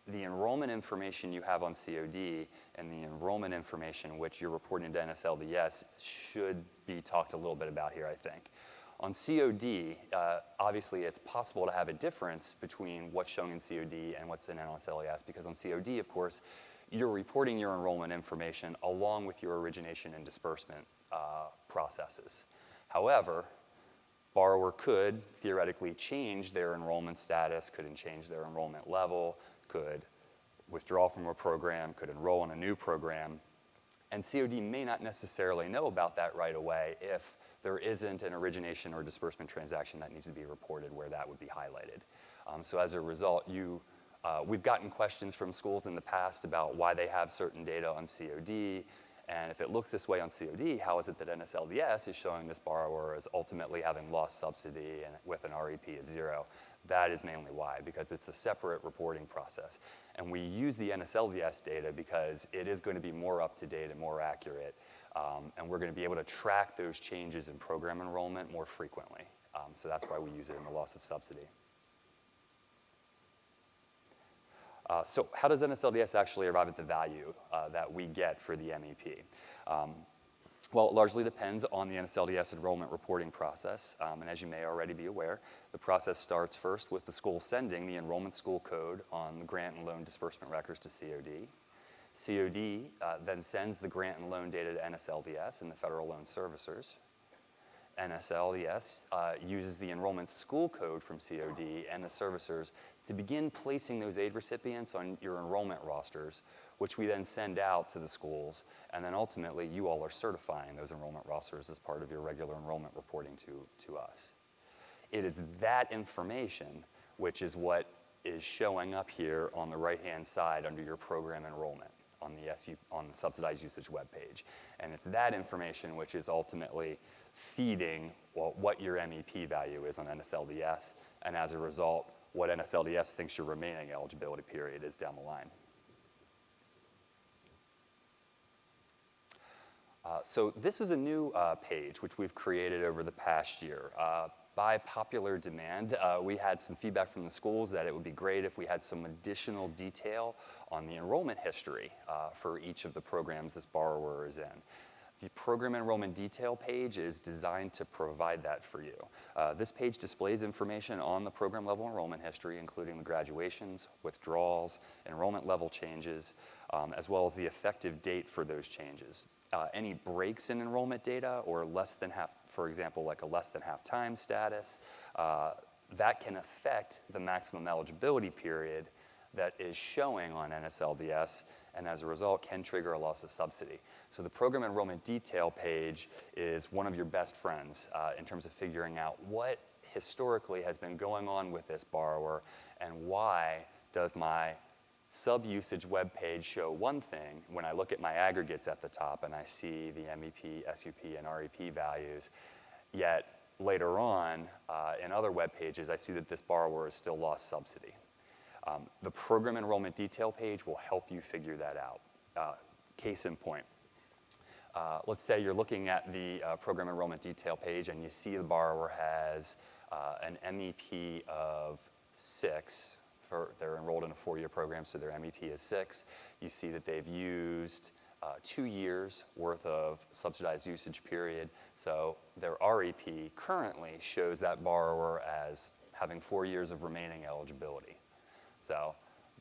S3: the enrollment information you have on COD and the enrollment information which you're reporting to NSLDS should be talked a little bit about here, I think. On COD, obviously it's possible to have a difference between what's shown in COD and what's in NSLDS, because on COD, of course, you're reporting your enrollment information along with your origination and disbursement processes. However, borrower could theoretically change their enrollment status, could change their enrollment level, could withdraw from a program, could enroll in a new program, and COD may not necessarily know about that right away if there isn't an origination or disbursement transaction that needs to be reported where that would be highlighted. So as a result, we've gotten questions from schools in the past about why they have certain data on COD, and if it looks this way on COD, how is it that NSLDS is showing this borrower as ultimately having lost subsidy and with an REP of 0? That is mainly why, because it's a separate reporting process. And we use the NSLDS data because it is going to be more up-to-date and more accurate, and we're going to be able to track those changes in program enrollment more frequently. So that's why we use it in the loss of subsidy. So how does NSLDS actually arrive at the value that we get for the MEP? Well, it largely depends on the NSLDS enrollment reporting process. And as you may already be aware, the process starts first with the school sending the enrollment school code on the grant and loan disbursement records to COD. COD then sends the grant and loan data to NSLDS and the federal loan servicers. NSLDS uses the enrollment school code from COD and the servicers to begin placing those aid recipients on your enrollment rosters, which we then send out to the schools, and then ultimately you all are certifying those enrollment rosters as part of your regular enrollment reporting to us. It is that information which is what is showing up here on the right-hand side under your program enrollment on the subsidized usage webpage. And it's that information which is ultimately feeding what your MEP value is on NSLDS, and as a result, what NSLDS thinks your remaining eligibility period is down the line. So this is a new page which we've created over the past year. By popular demand, we had some feedback from the schools that it would be great if we had some additional detail on the enrollment history for each of the programs this borrower is in. The program enrollment detail page is designed to provide that for you. This page displays information on the program level enrollment history, including the graduations, withdrawals, enrollment level changes, as well as the effective date for those changes. Any breaks in enrollment data or less than half, for example, like a less than half time status, that can affect the maximum eligibility period that is showing on NSLDS, and as a result can trigger a loss of subsidy. So the program enrollment detail page is one of your best friends in terms of figuring out what historically has been going on with this borrower and why does my sub-usage web page show one thing when I look at my aggregates at the top and I see the MEP, SUP, and REP values, yet later on in other web pages I see that this borrower has still lost subsidy. The program enrollment detail page will help you figure that out. Case in point, let's say you're looking at the program enrollment detail page and you see the borrower has an MEP of 6. They're enrolled in a 4-year program, so their MEP is 6. You see that they've used 2 years worth of subsidized usage period, so their REP currently shows that borrower as having 4 years of remaining eligibility. So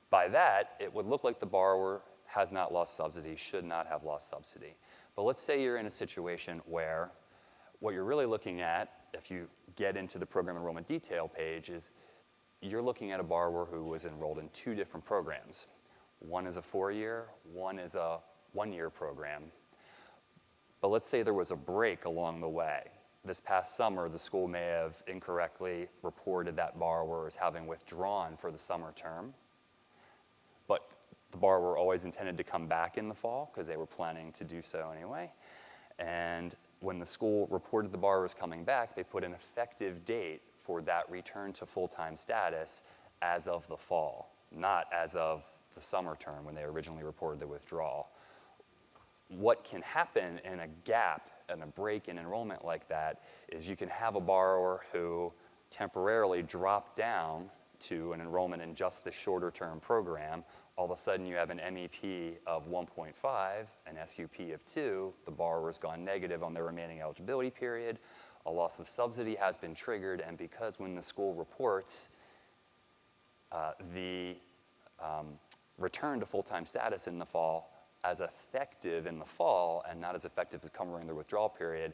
S3: by that, it would look like the borrower has not lost subsidy, should not have lost subsidy. But let's say you're in a situation where what you're really looking at, if you get into the program enrollment detail page, is you're looking at a borrower who was enrolled in 2 different programs. One is a 4-year, one is a 1-year program. But let's say there was a break along the way. This past summer, the school may have incorrectly reported that borrower as having withdrawn for the summer term, but the borrower always intended to come back in the fall because they were planning to do so anyway. And when the school reported the borrower was coming back, they put an effective date for that return to full-time status as of the fall, not as of the summer term when they originally reported the withdrawal. What can happen in a gap and a break in enrollment like that is you can have a borrower who temporarily dropped down to an enrollment in just the shorter term program. All of a sudden you have an MEP of 1.5, an SUP of 2, the borrower's gone negative on their remaining eligibility period, a loss of subsidy has been triggered, and because when the school reports the return to full-time status in the fall as effective in the fall and not as effective as covering the withdrawal period,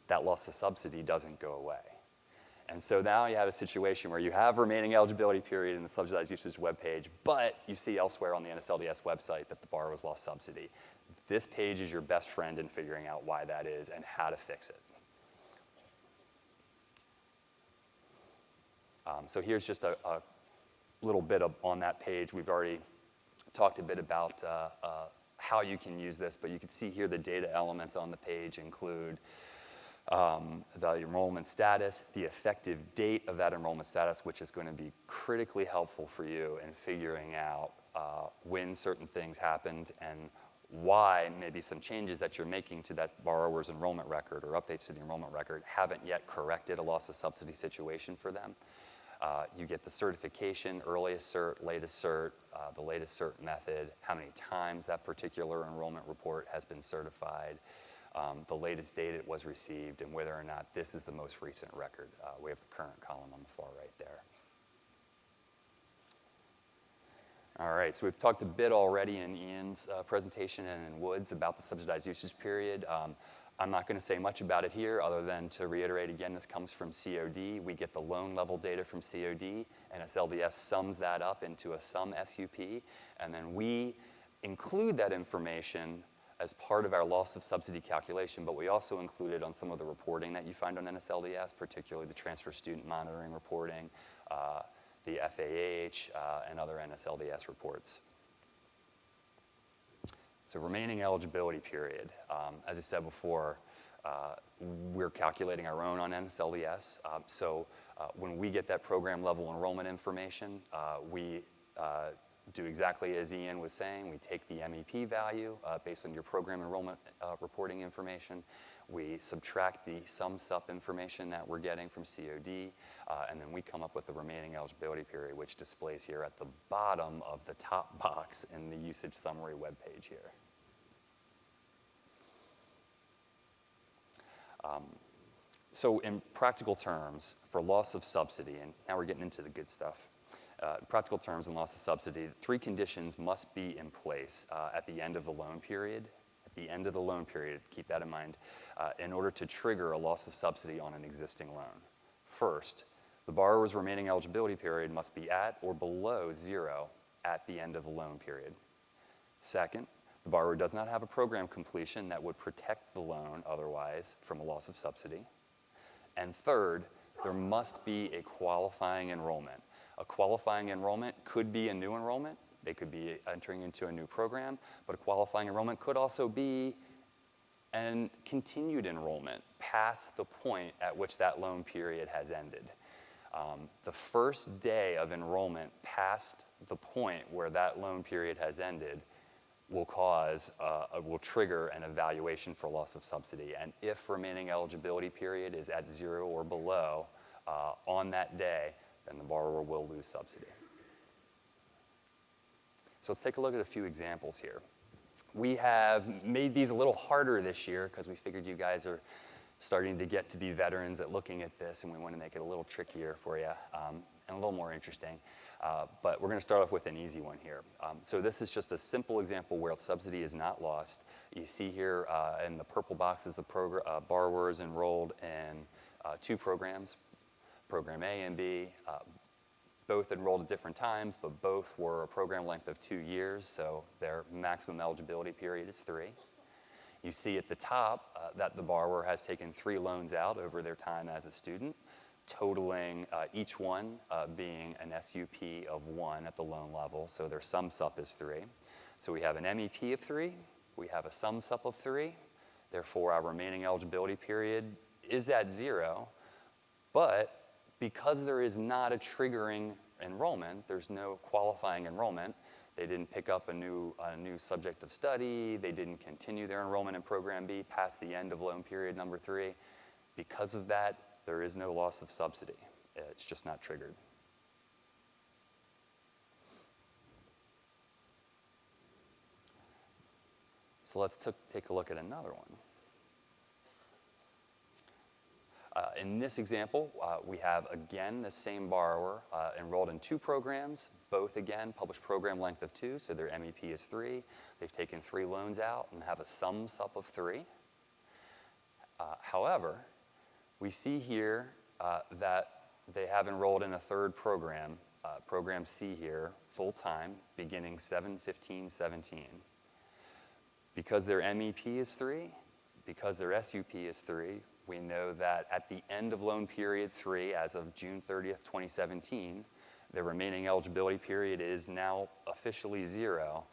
S3: that loss of subsidy doesn't go away. And so now you have a situation where you have remaining eligibility period in the subsidized usage webpage, but you see elsewhere on the NSLDS website that the borrower's lost subsidy. This page is your best friend in figuring out why that is and how to fix it. So here's just a little bit on that page. We've already talked a bit about how you can use this, but you can see here the data elements on the page include the enrollment status, the effective date of that enrollment status, which is going to be critically helpful for you in figuring out when certain things happened and why maybe some changes that you're making to that borrower's enrollment record or updates to the enrollment record haven't yet corrected a loss of subsidy situation for them. You get the certification, earliest cert, latest cert, the latest cert method, how many times that particular enrollment report has been certified, the latest date it was received, and whether or not this is the most recent record. We have the current column on the far right there. All right, so we've talked a bit already in Ian's presentation and in Wood's about the subsidized usage period. I'm not going to say much about it here other than to reiterate again, this comes from COD. We get the loan level data from COD, and NSLDS sums that up into a sum SUP, and then we include that information as part of our loss of subsidy calculation, but we also include it on some of the reporting that you find on NSLDS, particularly the transfer student monitoring reporting, the FAH, and other NSLDS reports. So remaining eligibility period. As I said before, we're calculating our own on NSLDS. When we get that program level enrollment information, we do exactly as Ian was saying. We take the MEP value based on your program enrollment reporting information. We subtract the sum sup information that we're getting from COD, and then we come up with the remaining eligibility period, which displays here at the bottom of the top box in the usage summary webpage here. So in practical terms, for loss of subsidy, and now we're getting into the good stuff, in practical terms and loss of subsidy, 3 conditions must be in place at the end of the loan period. At the end of the loan period, keep that in mind, in order to trigger a loss of subsidy on an existing loan. First, The borrower's remaining eligibility period must be at or below 0 at the end of the loan period. Second, the borrower does not have a program completion that would protect the loan otherwise from a loss of subsidy. And third, there must be a qualifying enrollment. A qualifying enrollment could be a new enrollment. They could be entering into a new program, but a qualifying enrollment could also be an continued enrollment past the point at which that loan period has ended. The first day of enrollment past the point where that loan period has ended will trigger an evaluation for loss of subsidy. And if remaining eligibility period is at 0 or below on that day, then the borrower will lose subsidy. So let's take a look at a few examples here. We have made these a little harder this year because we figured you guys are starting to get to be veterans at looking at this, and we want to make it a little trickier for you and a little more interesting. But we're going to start off with an easy one here. So this is just a simple example where subsidy is not lost. You see here in the purple boxes, the borrowers enrolled in 2 programs, Program A and B. Both enrolled at different times, but both were a program length of 2 years, so their maximum eligibility period is 3. You see at the top that the borrower has taken 3 loans out over their time as a student, totaling each one being an SUP of 1 at the loan level, so their sum sup is 3. So we have an MEP of 3, we have a sum sup of 3, therefore our remaining eligibility period is at 0, but because there is not a triggering enrollment, there's no qualifying enrollment, they didn't pick up a new subject of study, they didn't continue their enrollment in Program B past the end of loan period number 3. Because of that, there is no loss of subsidy. It's just not triggered. So let's take a look at another one. In this example, we have, again, the same borrower enrolled in 2 programs, both, again, published program length of 2, so their MEP is 3. They've taken 3 loans out and have a sum sup of 3. However, we see here that they have enrolled in a 3rd program, Program C here, full-time, beginning 7/15/17. Because their MEP is 3, because their SUP is 3, we know that at the end of loan period 3, as of June 30th, 2017, their remaining eligibility period is now officially 0,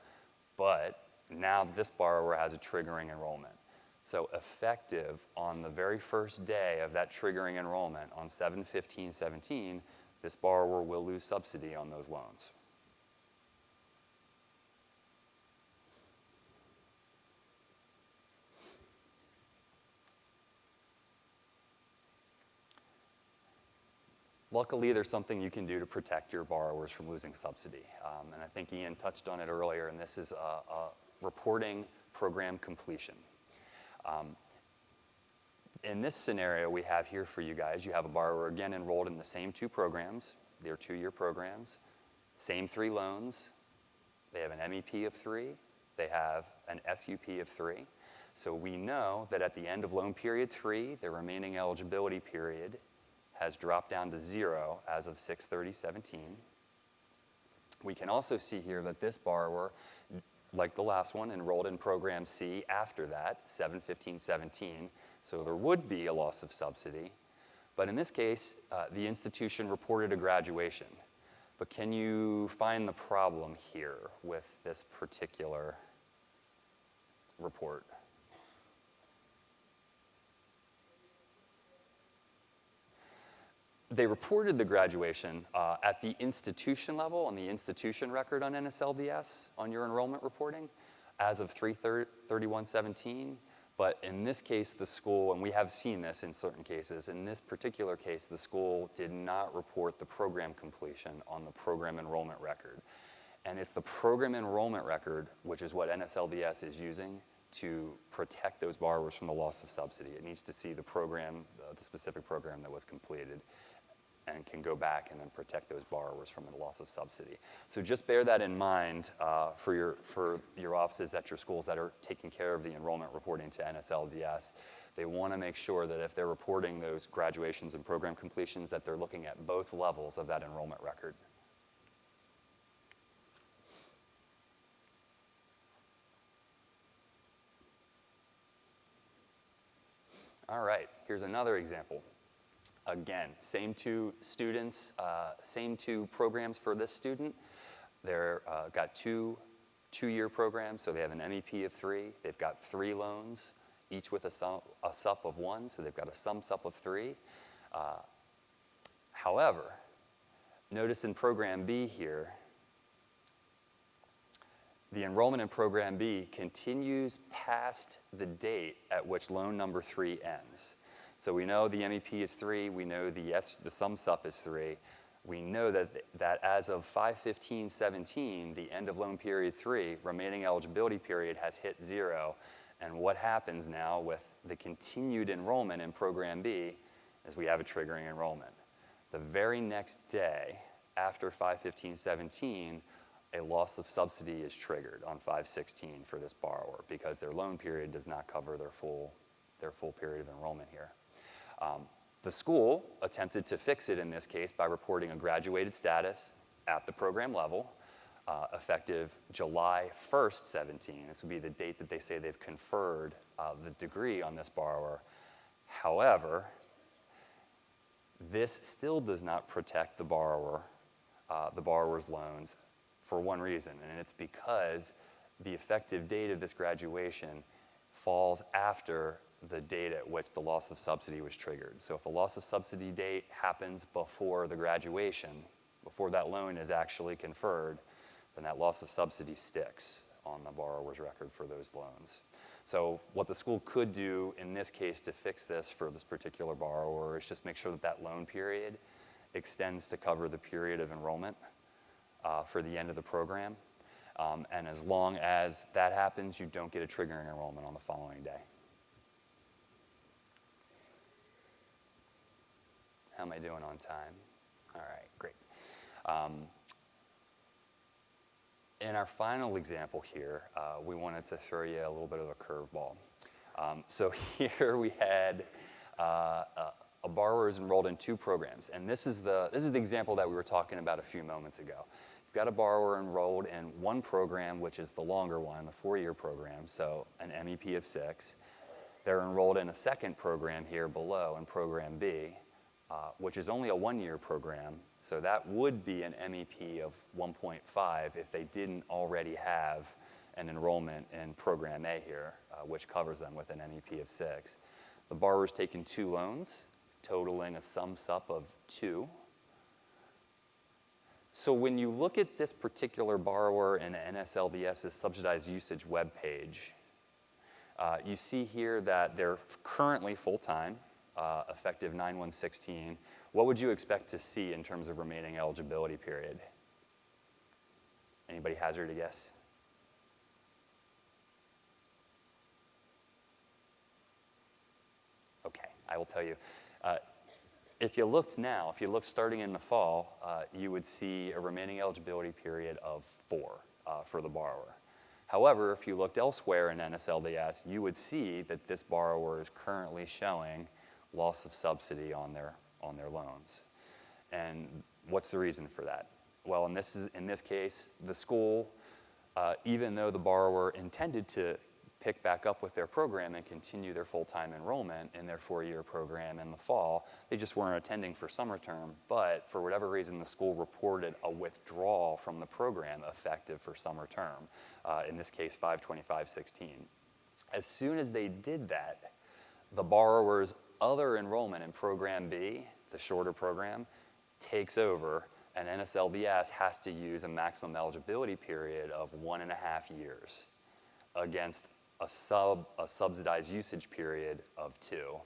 S3: but now this borrower has a triggering enrollment. So effective on the very first day of that triggering enrollment on 7/15/17, this borrower will lose subsidy on those loans. Luckily, there's something you can do to protect your borrowers from losing subsidy. And I think Ian touched on it earlier, and this is reporting program completion. In this scenario we have here for you guys, you have a borrower, again, enrolled in the same 2 programs. They're 2-year programs, same 3 loans. They have an MEP of 3. They have an SUP of 3. So we know that at the end of loan period 3, their remaining eligibility period has dropped down to 0 as of 6/30/17. We can also see here that this borrower, like the last one, enrolled in Program C after that, 7/15/17, so there would be a loss of subsidy. But in this case, the institution reported a graduation. But can you find the problem here with this particular report? They reported the graduation at the institution level, on the institution record on NSLDS, on your enrollment reporting, as of 3/31/17. But in this case, the school, and we have seen this in certain cases, in this particular case, the school did not report the program completion on the program enrollment record. And it's the program enrollment record, which is what NSLDS is using to protect those borrowers from the loss of subsidy. It needs to see the program, the specific program that was completed, and can go back and then protect those borrowers from the loss of subsidy. So just bear that in mind for your offices at your schools that are taking care of the enrollment reporting to NSLDS, They want to make sure that if they're reporting those graduations and program completions, that they're looking at both levels of that enrollment record. All right, here's another example. Again, same two students, same two programs for this student. They're got two-year programs, so they have an MEP of 3. They've got 3 loans, each with a SUP of 1, so they've got a sum SUP of 3. However, notice in Program B here, the enrollment in Program B continues past the date at which loan number 3 ends. So we know the MEP is 3, we know the sum SUP is 3. We know that as of 5/15/17, the end of loan period 3, remaining eligibility period has hit 0. And what happens now with the continued enrollment in Program B is we have a triggering enrollment. The very next day after 5/15/17, a loss of subsidy is triggered on 5/16 for this borrower because their loan period does not cover their full period of enrollment here. The school attempted to fix it in this case by reporting a graduated status at the program level, effective July 1st, 17. This would be the date that they say they've conferred the degree on this borrower. However, this still does not protect the borrower's loans for one reason, and it's because the effective date of this graduation falls after the date at which the loss of subsidy was triggered. So if the loss of subsidy date happens before the graduation, before that loan is actually conferred, then that loss of subsidy sticks on the borrower's record for those loans. So what the school could do in this case to fix this for this particular borrower is just make sure that that loan period extends to cover the period of enrollment for the end of the program. And as long as that happens, you don't get a triggering enrollment on the following day. How am I doing on time? All right, great. In our final example here, we wanted to throw you a little bit of a curveball. So here we had a borrower is enrolled in 2 programs, and this is the example that we were talking about a few moments ago. You've got a borrower enrolled in one program, which is the longer one, the 4-year program, so an MEP of 6. They're enrolled in a second program here below in Program B, which is only a 1-year program, so that would be an MEP of 1.5 if they didn't already have an enrollment in Program A here, which covers them with an MEP of 6. The borrower's taken 2 loans, totaling a sum SUP of 2. So when you look at this particular borrower in NSLDS's subsidized usage webpage, you see here that they're currently full-time, effective 9/1/16. What would you expect to see in terms of remaining eligibility period? Anybody hazard a guess? Okay, I will tell you. If you looked starting in the fall, you would see a remaining eligibility period of 4 for the borrower. However, if you looked elsewhere in NSLDS, you would see that this borrower is currently showing loss of subsidy on their loans. And what's the reason for that? Well, in this case, the school, even though the borrower intended to pick back up with their program and continue their full-time enrollment in their 4-year program in the fall, they just weren't attending for summer term, but for whatever reason, the school reported a withdrawal from the program effective for summer term, in this case, 5/25/16. As soon as they did that, the borrower's other enrollment in Program B, the shorter program, takes over, and NSLDS has to use a maximum eligibility period of 1.5 years against a subsidized usage period of 2,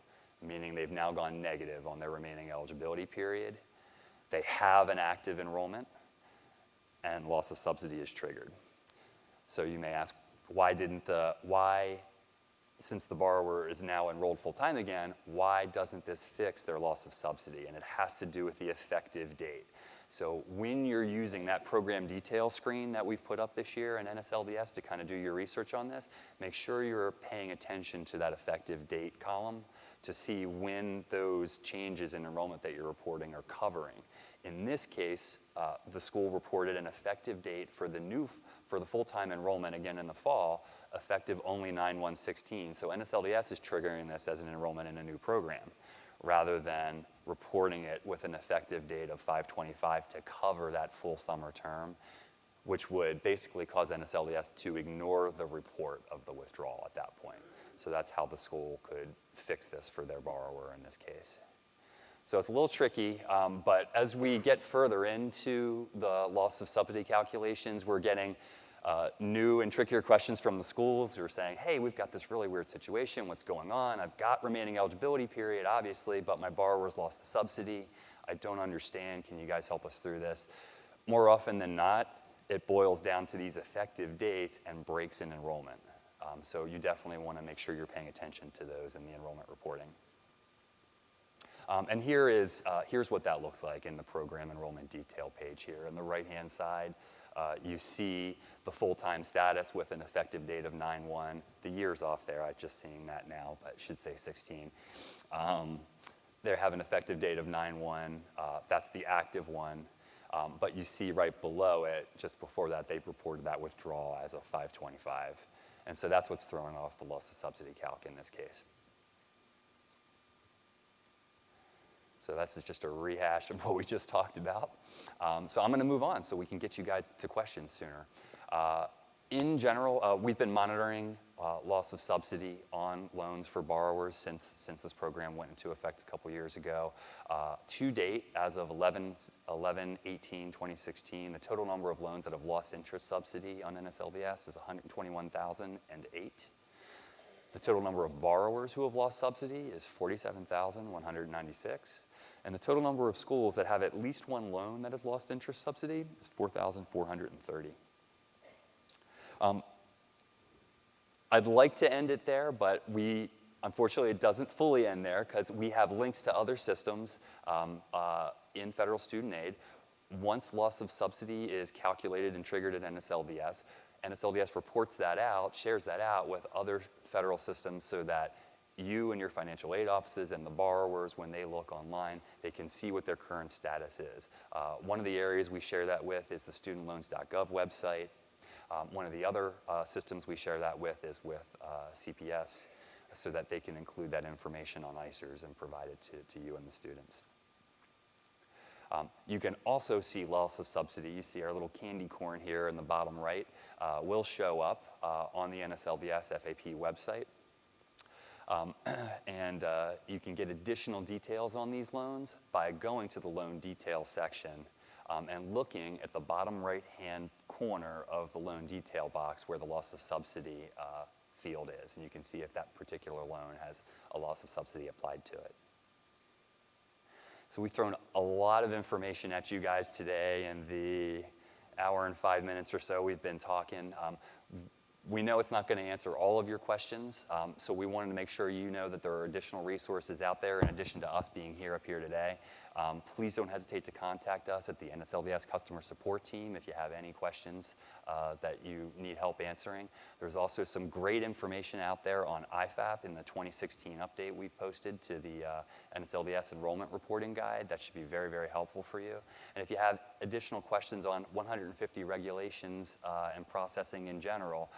S3: meaning they've now gone negative on their remaining eligibility period. They have an active enrollment, and loss of subsidy is triggered. So you may ask, since the borrower is now enrolled full-time again, why doesn't this fix their loss of subsidy? And it has to do with the effective date. So when you're using that program detail screen that we've put up this year in NSLDS to kind of do your research on this, make sure you're paying attention to that effective date column to see when those changes in enrollment that you're reporting are covering. In this case, the school reported an effective date for the full-time enrollment, again in the fall, effective only 9/1/16. So NSLDS is triggering this as an enrollment in a new program, rather than reporting it with an effective date of 5/25 to cover that full summer term, which would basically cause NSLDS to ignore the report of the withdrawal at that point. So that's how the school could fix this for their borrower in this case. So it's a little tricky, but as we get further into the loss of subsidy calculations, we're getting new and trickier questions from the schools who are saying, hey, we've got this really weird situation, what's going on? I've got remaining eligibility period, obviously, but my borrower's lost the subsidy. I don't understand, can you guys help us through this? More often than not, it boils down to these effective dates and breaks in enrollment. So you definitely want to make sure you're paying attention to those in the enrollment reporting. And here's what that looks like in the program enrollment detail page here. On the right-hand side, you see the full-time status with an effective date of 9/1. The year's off there, I'm just seeing that now, but it should say 16. They have an effective date of 9/1. That's the active one. But you see right below it, just before that, they've reported that withdrawal as of 5/25. And so that's what's throwing off the loss of subsidy calc in this case. So that's just a rehash of what we just talked about. So I'm going to move on so we can get you guys to questions sooner. In general, we've been monitoring loss of subsidy on loans for borrowers since this program went into effect a couple years ago. To date, as of 11/18/2016, the total number of loans that have lost interest subsidy on NSLDS is 121,008. The total number of borrowers who have lost subsidy is 47,196. And the total number of schools that have at least one loan that has lost interest subsidy is 4,430. I'd like to end it there, but unfortunately, it doesn't fully end there because we have links to other systems in federal student aid. Once loss of subsidy is calculated and triggered at NSLDS, NSLDS reports that out, shares that out with other federal systems so that you and your financial aid offices and the borrowers, when they look online, they can see what their current status is. One of the areas we share that with is the studentloans.gov website. One of the other systems we share that with is with CPS so that they can include that information on ICERs and provide it to you and the students. You can also see loss of subsidy. You see our little candy corn here in the bottom right will show up on the NSLDS FAP website. And you can get additional details on these loans by going to the loan detail section and looking at the bottom right-hand corner of the loan detail box where the loss of subsidy field is. And you can see if that particular loan has a loss of subsidy applied to it. So we've thrown a lot of information at you guys today in the hour and 5 minutes or so we've been talking. We know it's not going to answer all of your questions, so we wanted to make sure you know that there are additional resources out there in addition to us being up here today. Please don't hesitate to contact us at the NSLDS customer support team if you have any questions that you need help answering. There's also some great information out there on IFAP in the 2016 update we've posted to the NSLDS enrollment reporting guide. That should be very, very helpful for you. And if you have additional questions on 150 regulations and processing in general,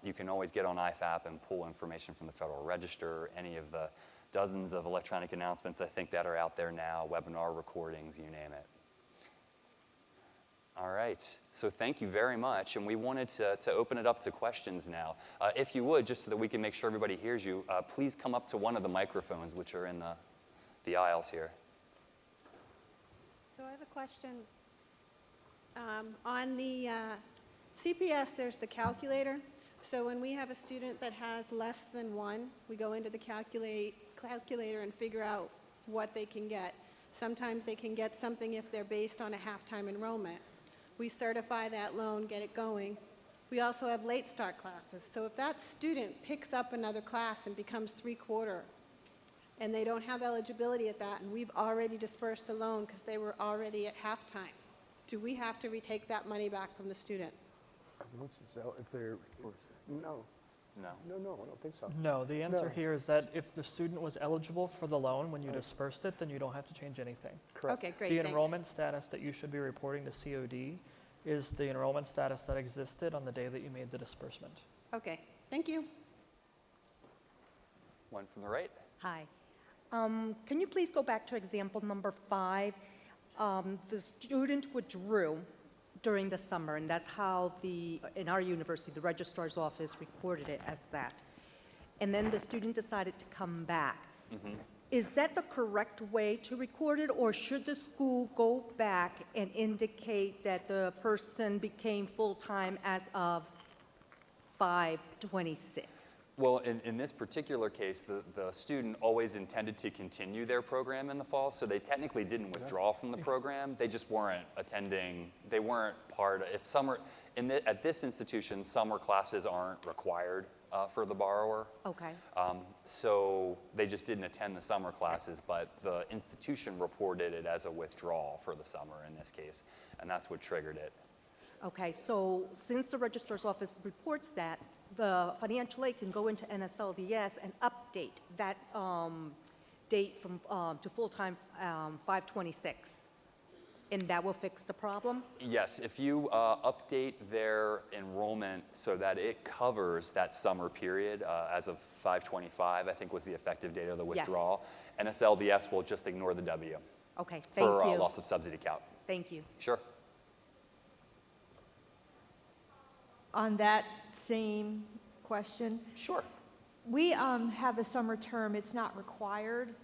S3: you can always get on IFAP and pull information from the Federal Register, any of the dozens of electronic announcements I think that are out there now, webinar recordings, you name it. All right, so thank you very much, and we wanted to open it up to questions now. If you would, just so that we can make sure everybody hears you, please come up to one of the microphones, which are in the aisles here.
S4: So I have a question. On the CPS, there's the calculator. So when we have a student that has less than one, we go into the calculator and figure out what they can get. Sometimes they can get something if they're based on a half-time enrollment. We certify that loan, get it going. We also have late start classes. So if that student picks up another class and becomes 3/4, and they don't have eligibility at that, and we've already dispersed the loan because they were already at halftime, do we have to retake that money back from the student?
S2: If they're, no,
S3: No.
S2: no, I don't think so.
S1: No, the answer
S2: No.
S1: here is that if the student was eligible for the loan when you dispersed it, then you don't have to change anything.
S2: Correct.
S4: Okay, great,
S1: The
S4: thanks.
S1: enrollment status that you should be reporting to COD is the enrollment status that existed on the day that you made the disbursement.
S4: Okay, thank you.
S3: One from the right.
S5: Hi. Can you please go back to example number 5? The student withdrew during the summer, and that's how in our university, the registrar's office recorded it as that. And then the student decided to come back. Is that the correct way to record it, or should the school go back and indicate that the person became full-time as of 5/26?
S3: Well, in this particular case, the student always intended to continue their program in the fall, so they technically didn't withdraw from the program. They just weren't attending, they weren't part of, if summer, at this institution, summer classes aren't required for the borrower.
S5: Okay.
S3: So they just didn't attend the summer classes, but the institution reported it as a withdrawal for the summer in this case, and that's what triggered it.
S5: Okay, so since the registrar's office reports that, the financial aid can go into NSLDS and update that date from to full-time 5/26, and that will fix the problem?
S3: Yes, if you update their enrollment so that it covers that summer period as of 5/25, I think was the effective date of the withdrawal, NSLDS will just ignore the W
S5: Okay, thank
S3: for
S5: you.
S3: loss of subsidy count.
S5: Thank you.
S3: Sure.
S6: On that same question,
S3: Sure.
S6: we have a summer term, it's not required,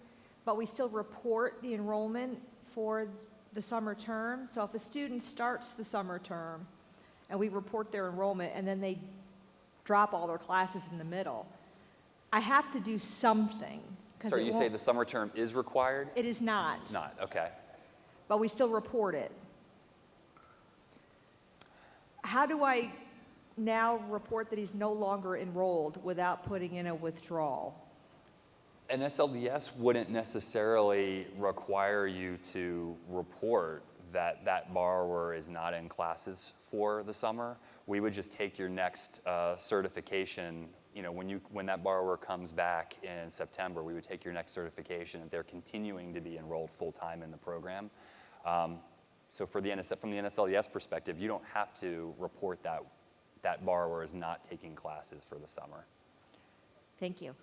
S6: but we still report the enrollment for the summer term. So if a student starts the summer term and we report their enrollment and then they drop all their classes in the middle, I have to do something. 'Cause
S3: So
S6: it
S3: you say
S6: won't-
S3: the summer term is required?
S6: It is not,
S3: Not, okay.
S6: but we still report it. How do I now report that he's no longer enrolled without putting in a withdrawal?
S3: NSLDS wouldn't necessarily require you to report that that borrower is not in classes for the summer. We would just take your next certification, when that borrower comes back in September, we would take your next certification that they're continuing to be enrolled full-time in the program. So from the NSLDS perspective, you don't have to report that that borrower is not taking classes for the summer.
S6: Thank you.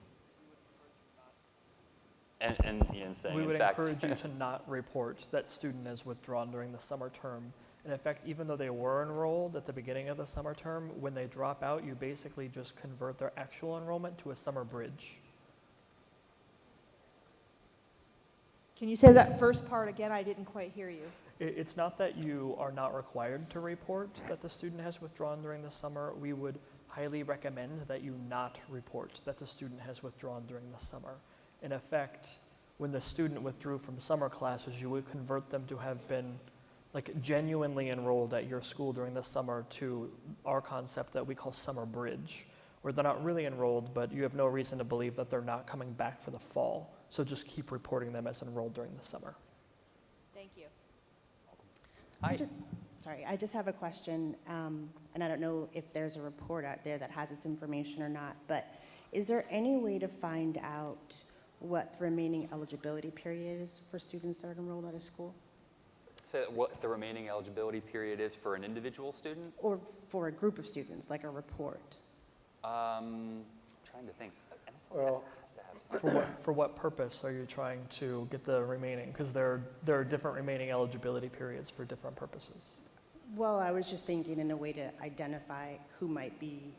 S3: And Ian's saying,
S1: We would
S3: in fact,
S1: encourage you to not report that student is withdrawn during the summer term. And in fact, even though they were enrolled at the beginning of the summer term, when they drop out, you basically just convert their actual enrollment to a summer bridge.
S6: Can you say that first part again? I didn't quite hear you.
S1: It's not that you are not required to report that the student has withdrawn during the summer. We would highly recommend that you not report that the student has withdrawn during the summer. In effect, when the student withdrew from summer classes, you would convert them to have been genuinely enrolled at your school during the summer to our concept that we call summer bridge, where they're not really enrolled, but you have no reason to believe that they're not coming back for the fall. So just keep reporting them as enrolled during the summer.
S6: Thank you.
S3: Hi.
S7: I just have a question, and I don't know if there's a report out there that has this information or not, but is there any way to find out what the remaining eligibility period is for students that are enrolled at a school?
S3: So what the remaining eligibility period is for an individual student?
S7: Or for a group of students, like a report?
S3: Trying to think. NSLDS
S2: Well,
S3: has to have something.
S1: For what purpose are you trying to get the remaining? Because there are different remaining eligibility periods for different purposes.
S7: Well, I was just thinking in a way to identify who might be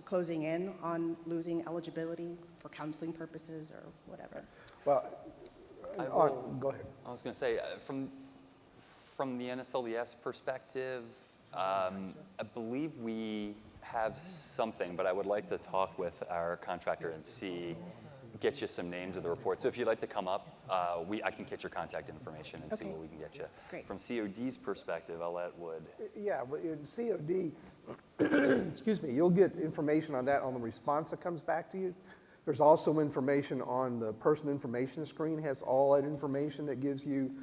S7: closing in on losing eligibility for counseling purposes or whatever.
S2: Well,
S3: I will-
S2: go ahead.
S3: I was going to say, from the NSLDS perspective, I believe we have something, but I would like to talk with our contractor and get you some names of the report. So if you'd like to come up, I can get your contact information and see
S7: Okay.
S3: what we can get you.
S7: Great.
S3: From COD's perspective, I'll let Wood.
S2: Yeah, but in COD, excuse me, you'll get information on that on the response that comes back to you. There's also information on the person information screen, has all that information that gives you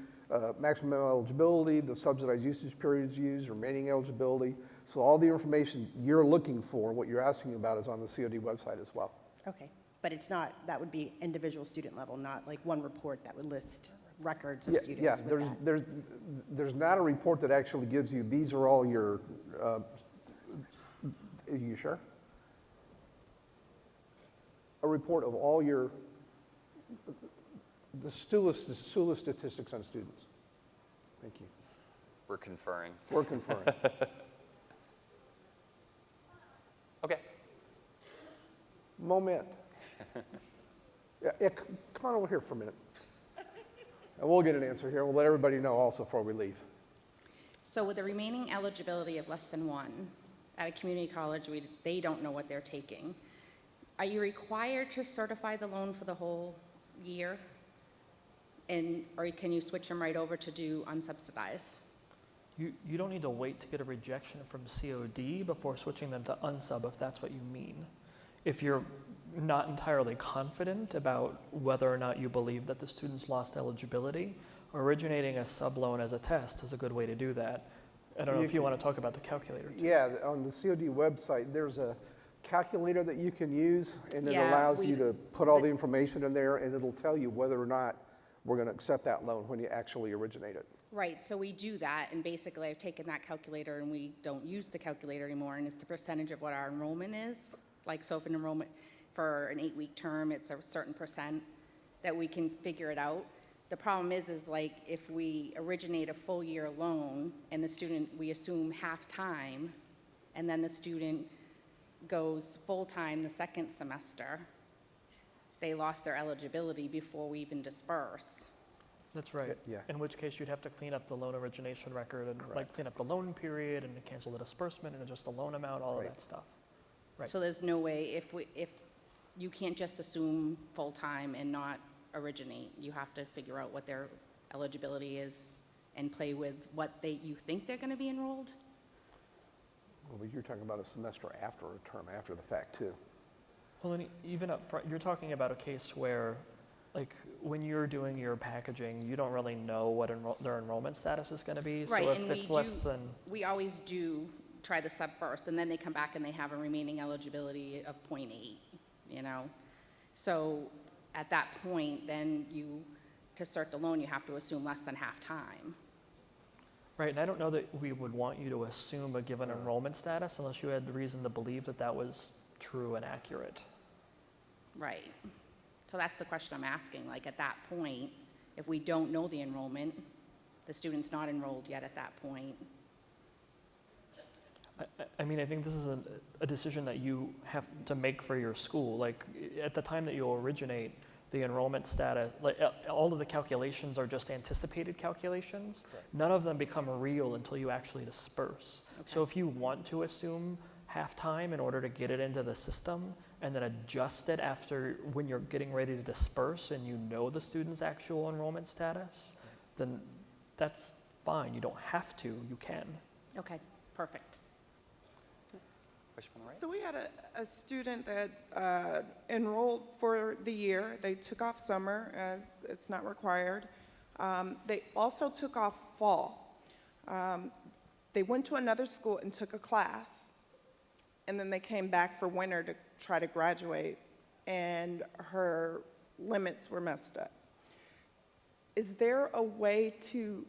S2: maximum eligibility, the subsidized usage periods used, remaining eligibility. So all the information you're looking for, what you're asking about, is on the COD website as well.
S7: Okay, but it's not, that would be individual student level, not like one report that would list records of
S2: Yeah,
S7: students with that?
S2: there's not a report that actually gives you, these are all your, are you sure? A report of all your, the SULA statistics on students. Thank you.
S3: We're conferring.
S2: We're conferring.
S3: Okay.
S2: Moment. Yeah, come on over here for a minute. And we'll get an answer here. We'll let everybody know also before we leave.
S8: So with the remaining eligibility of less than one, at a community college, they don't know what they're taking. Are you required to certify the loan for the whole year? Or can you switch them right over to do unsubsidized?
S1: You don't need to wait to get a rejection from COD before switching them to unsub, if that's what you mean. If you're not entirely confident about whether or not you believe that the student's lost eligibility, originating a sub loan as a test is a good way to do that. I don't know if you want to talk about the calculator too.
S2: Yeah, on the COD website, there's a calculator that you can use, and it
S8: Yeah,
S2: allows you to put all the information in there, and it'll tell you whether or not we're going to accept that loan when you actually originate it.
S8: Right, so we do that, and basically I've taken that calculator and we don't use the calculator anymore, and it's the percentage of what our enrollment is. Like, so if an enrollment for an 8-week term, it's a certain percent that we can figure it out. The problem is like if we originate a full year loan and the student, we assume half-time, and then the student goes full-time the second semester, they lost their eligibility before we even disperse.
S1: That's right.
S2: Yeah.
S1: In which case you'd have to clean up the loan origination record and like clean up the loan period and cancel the disbursement and adjust the loan amount, all of that stuff. Right.
S8: So there's no way, if you can't just assume full-time and not originate, you have to figure out what their eligibility is and play with what you think they're gonna be enrolled?
S2: Well, you're talking about a semester after a term, after the fact, too.
S1: Well, and even up front, you're talking about a case where, like, when you're doing your packaging, you don't really know what their enrollment status is going to be.
S8: Right,
S1: So
S8: and
S1: if it's less than,
S8: we always do try the sub first, and then they come back and they have a remaining eligibility of 0.8, you know? So at that point, then to start the loan, you have to assume less than half-time.
S1: right? And I don't know that we would want you to assume a given enrollment status unless you had the reason to believe that that was true and accurate.
S8: Right. So that's the question I'm asking. Like, at that point, if we don't know the enrollment, the student's not enrolled yet at that point.
S1: I mean, I think this is a decision that you have to make for your school. Like, at the time that you originate the enrollment status, like, all of the calculations are just anticipated calculations.
S2: Correct.
S1: None of them become real until you actually disperse. So if you want to assume half-time in order to get it into the system and then adjust it after when you're getting ready to disperse and you know the student's actual enrollment status, then that's fine. You don't have to, you can.
S8: Okay, perfect.
S3: Question on the right?
S9: So we had a student that enrolled for the year. They took off summer as it's not required. They also took off fall. They went to another school and took a class, and then they came back for winter to try to graduate, and her limits were messed up. Is there a way to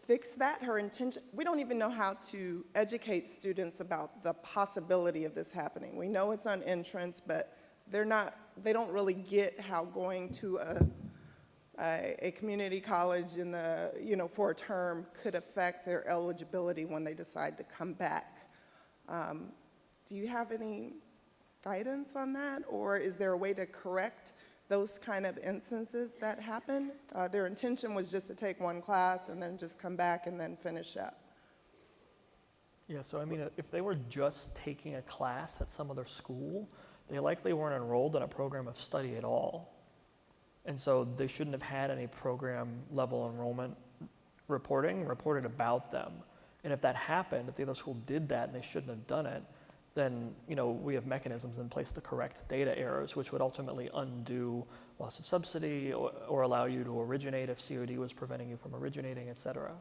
S9: fix that? Her intention, we don't even know how to educate students about the possibility of this happening. We know it's on entrance, but they don't really get how going to a community college in the, for a term could affect their eligibility when they decide to come back. Do you have any guidance on that, or is there a way to correct those kind of instances that happen? Their intention was just to take one class and then just come back and then finish up.
S1: Yeah, so I mean, if they were just taking a class at some other school, they likely weren't enrolled in a program of study at all. And so they shouldn't have had any program level enrollment reported about them. And if that happened, if the other school did that and they shouldn't have done it, then we have mechanisms in place to correct data errors, which would ultimately undo loss of subsidy or allow you to originate if COD was preventing you from originating, et cetera.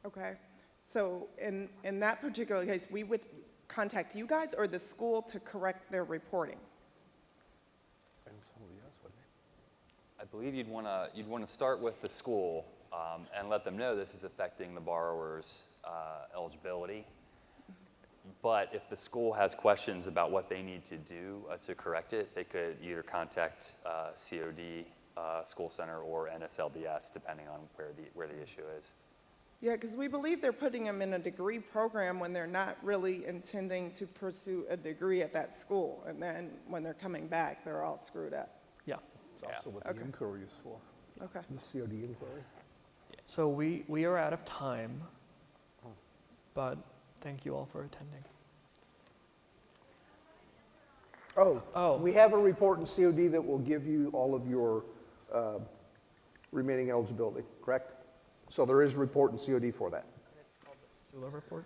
S9: Okay, so in that particular case, we would contact you guys or the school to correct their reporting?
S3: I believe you'd want to start with the school and let them know this is affecting the borrower's eligibility. But if the school has questions about what they need to do to correct it, they could either contact COD, School Center, or NSLBS, depending on where the issue is.
S9: Yeah, because we believe they're putting them in a degree program when they're not really intending to pursue a degree at that school. And then when they're coming back, they're all screwed up.
S1: Yeah.
S2: It's also what
S9: Okay.
S2: the inquiry is for,
S9: Okay.
S2: the COD inquiry.
S1: So we are out of time, but thank you all for attending.
S2: Oh, we have a report in COD that will give you all of your remaining eligibility, correct? So there is a report in COD for that.
S1: Sula report?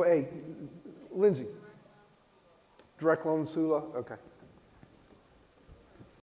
S2: Hey, Lindsay, direct loan SULA, okay.